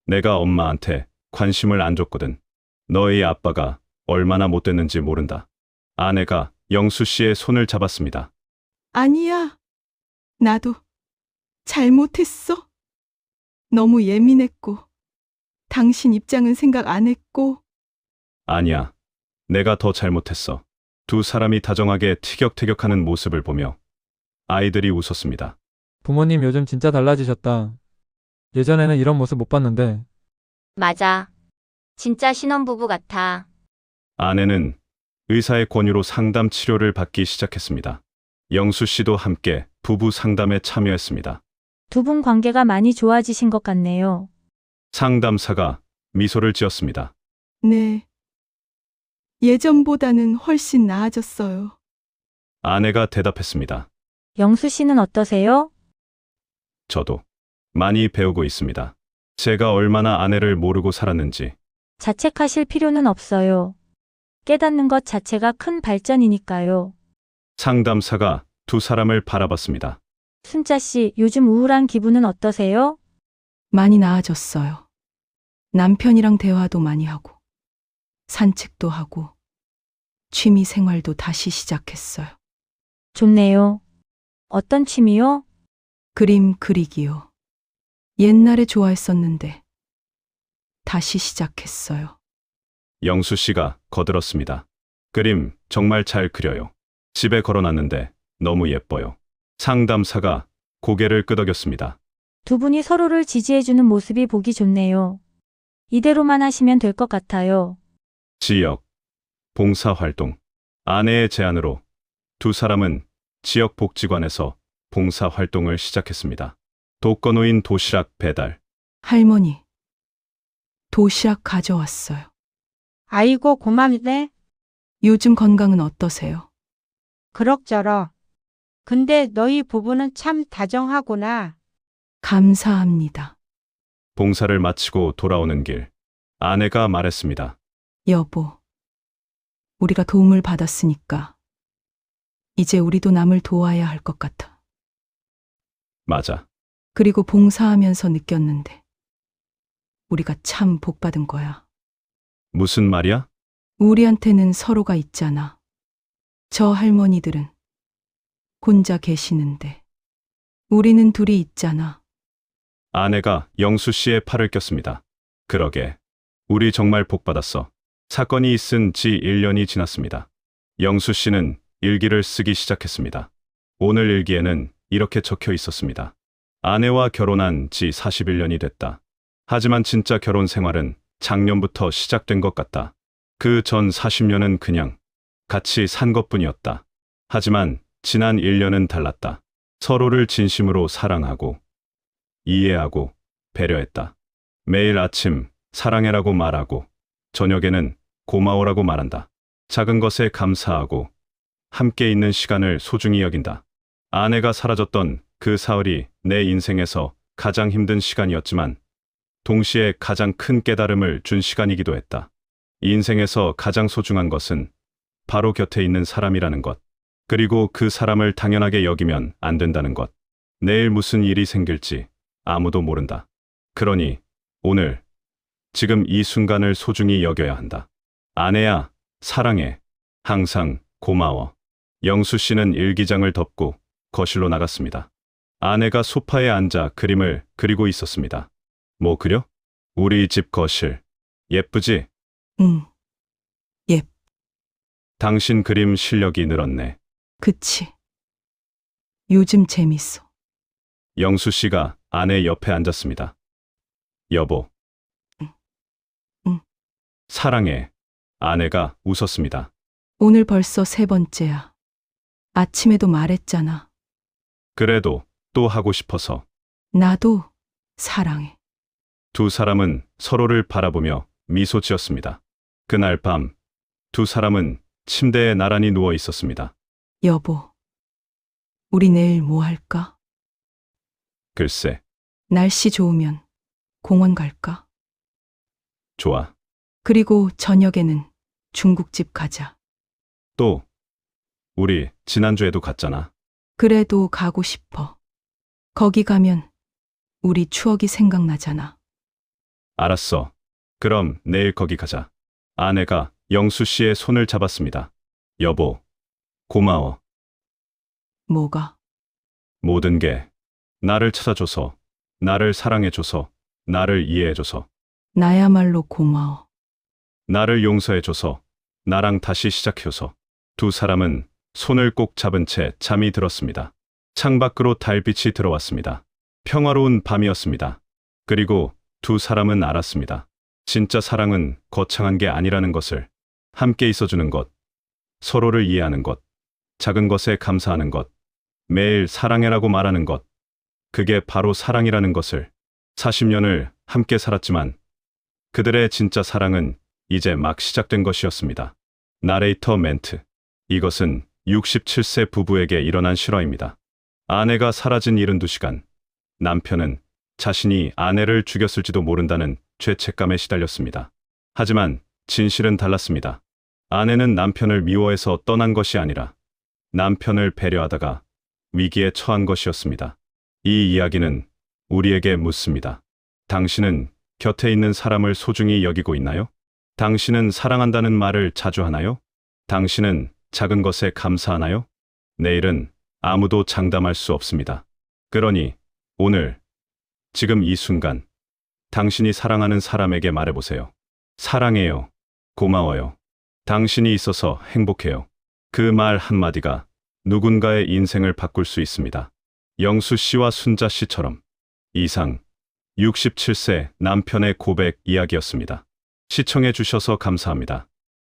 내가 엄마한테 관심을 안 줬거든. 너희 아빠가 얼마나 못됐는지 모른다. 아내가 영수 씨의 손을 잡았습니다. 아니야. 나도 잘못했어. 너무 예민했고, 당신 입장은 생각 안 했고. 아니야. 내가 더 잘못했어. 두 사람이 다정하게 티격태격하는 모습을 보며 아이들이 웃었습니다. 부모님 요즘 진짜 달라지셨다. 예전에는 이런 모습 못 봤는데. 맞아. 진짜 신혼부부 같아. 아내는 의사의 권유로 상담 치료를 받기 시작했습니다. 영수 씨도 함께 부부 상담에 참여했습니다. 두 분 관계가 많이 좋아지신 것 같네요. 상담사가 미소를 지었습니다. 네. 예전보다는 훨씬 나아졌어요. 아내가 대답했습니다. 영수 씨는 어떠세요? 저도 많이 배우고 있습니다. 제가 얼마나 아내를 모르고 살았는지. 자책하실 필요는 없어요. 깨닫는 것 자체가 큰 발전이니까요. 상담사가 두 사람을 바라봤습니다. 순자 씨, 요즘 우울한 기분은 어떠세요? 많이 나아졌어요. 남편이랑 대화도 많이 하고, 산책도 하고, 취미 생활도 다시 시작했어요. 좋네요. 어떤 취미요? 그림 그리기요. 옛날에 좋아했었는데, 다시 시작했어요. 영수 씨가 거들었습니다. 그림 정말 잘 그려요. 집에 걸어놨는데 너무 예뻐요. 상담사가 고개를 끄덕였습니다. 두 분이 서로를 지지해주는 모습이 보기 좋네요. 이대로만 하시면 될 것 같아요. 지역 봉사활동. 아내의 제안으로 두 사람은 지역 복지관에서 봉사활동을 시작했습니다. 독거노인 도시락 배달. 할머니, 도시락 가져왔어요. 아이고 고맙네. 요즘 건강은 어떠세요? 그럭저럭. 근데 너희 부부는 참 다정하구나. 감사합니다. 봉사를 마치고 돌아오는 길. 아내가 말했습니다. 여보, 우리가 도움을 받았으니까 이제 우리도 남을 도와야 할 것 같아. 맞아. 그리고 봉사하면서 느꼈는데 우리가 참 복받은 거야. 무슨 말이야? 우리한테는 서로가 있잖아. 저 할머니들은 혼자 계시는데 우리는 둘이 있잖아. 아내가 영수 씨의 팔을 꼈습니다. 그러게. 우리 정말 복받았어. 사건이 있은 지 1년이 지났습니다. 영수 씨는 일기를 쓰기 시작했습니다. 오늘 일기에는 이렇게 적혀 있었습니다. 아내와 결혼한 지 41년이 됐다. 하지만 진짜 결혼 생활은 작년부터 시작된 것 같다. 그 전 40년은 그냥 같이 산 것뿐이었다. 하지만 지난 1년은 달랐다. 서로를 진심으로 사랑하고 이해하고 배려했다. 매일 아침 사랑해라고 말하고 저녁에는 고마워라고 말한다. 작은 것에 감사하고 함께 있는 시간을 소중히 여긴다. 아내가 사라졌던 그 사흘이 내 인생에서 가장 힘든 시간이었지만 동시에 가장 큰 깨달음을 준 시간이기도 했다. 인생에서 가장 소중한 것은 바로 곁에 있는 사람이라는 것. 그리고 그 사람을 당연하게 여기면 안 된다는 것. 내일 무슨 일이 생길지 아무도 모른다. 그러니 오늘, 지금 이 순간을 소중히 여겨야 한다. 아내야, 사랑해. 항상 고마워. 영수 씨는 일기장을 덮고 거실로 나갔습니다. 아내가 소파에 앉아 그림을 그리고 있었습니다. 뭐 그려? 우리 집 거실. 예쁘지? 응, 당신 그림 실력이 늘었네. 그치. 요즘 재밌어. 영수 씨가 아내 옆에 앉았습니다. 여보. 응. 사랑해. 아내가 웃었습니다. 오늘 벌써 세 번째야. 아침에도 말했잖아. 그래도 또 하고 싶어서. 나도 사랑해. 두 사람은 서로를 바라보며 미소 지었습니다. 그날 밤, 두 사람은 침대에 나란히 누워 있었습니다. 여보, 우리 내일 뭐 할까? 글쎄, 날씨 좋으면 공원 갈까? 좋아. 그리고 저녁에는 중국집 가자. 또, 우리 지난주에도 갔잖아. 그래도 가고 싶어. 거기 가면 우리 추억이 생각나잖아. 알았어. 그럼 내일 거기 가자. 아내가 영수 씨의 손을 잡았습니다. 여보, 고마워. 뭐가? 모든 게 나를 찾아줘서, 나를 사랑해줘서, 나를 이해해줘서, 나야말로 고마워. 나를 용서해줘서, 나랑 다시 시작해줘서. 두 사람은 손을 꼭 잡은 채 잠이 들었습니다. 창밖으로 달빛이 들어왔습니다. 평화로운 밤이었습니다. 그리고 두 사람은 알았습니다. 진짜 사랑은 거창한 게 아니라는 것을. 함께 있어주는 것, 서로를 이해하는 것, 작은 것에 감사하는 것, 매일 사랑해라고 말하는 것. 그게 바로 사랑이라는 것을. 40년을 함께 살았지만 그들의 진짜 사랑은 이제 막 시작된 것이었습니다. 나레이터 멘트. 이것은 67세 부부에게 일어난 실화입니다. 아내가 사라진 72시간. 남편은 자신이 아내를 죽였을지도 모른다는 죄책감에 시달렸습니다. 하지만 진실은 달랐습니다. 아내는 남편을 미워해서 떠난 것이 아니라 남편을 배려하다가 위기에 처한 것이었습니다. 이 이야기는 우리에게 묻습니다. 당신은 곁에 있는 사람을 소중히 여기고 있나요? 당신은 사랑한다는 말을 자주 하나요? 당신은 작은 것에 감사하나요? 내일은 아무도 장담할 수 없습니다. 그러니 오늘, 지금 이 순간, 당신이 사랑하는 사람에게 말해보세요. 사랑해요. 고마워요. 당신이 있어서 행복해요. 그 말 한마디가 누군가의 인생을 바꿀 수 있습니다. 영수 씨와 순자 씨처럼. 이상 67세 남편의 고백 이야기였습니다. 시청해 주셔서 감사합니다.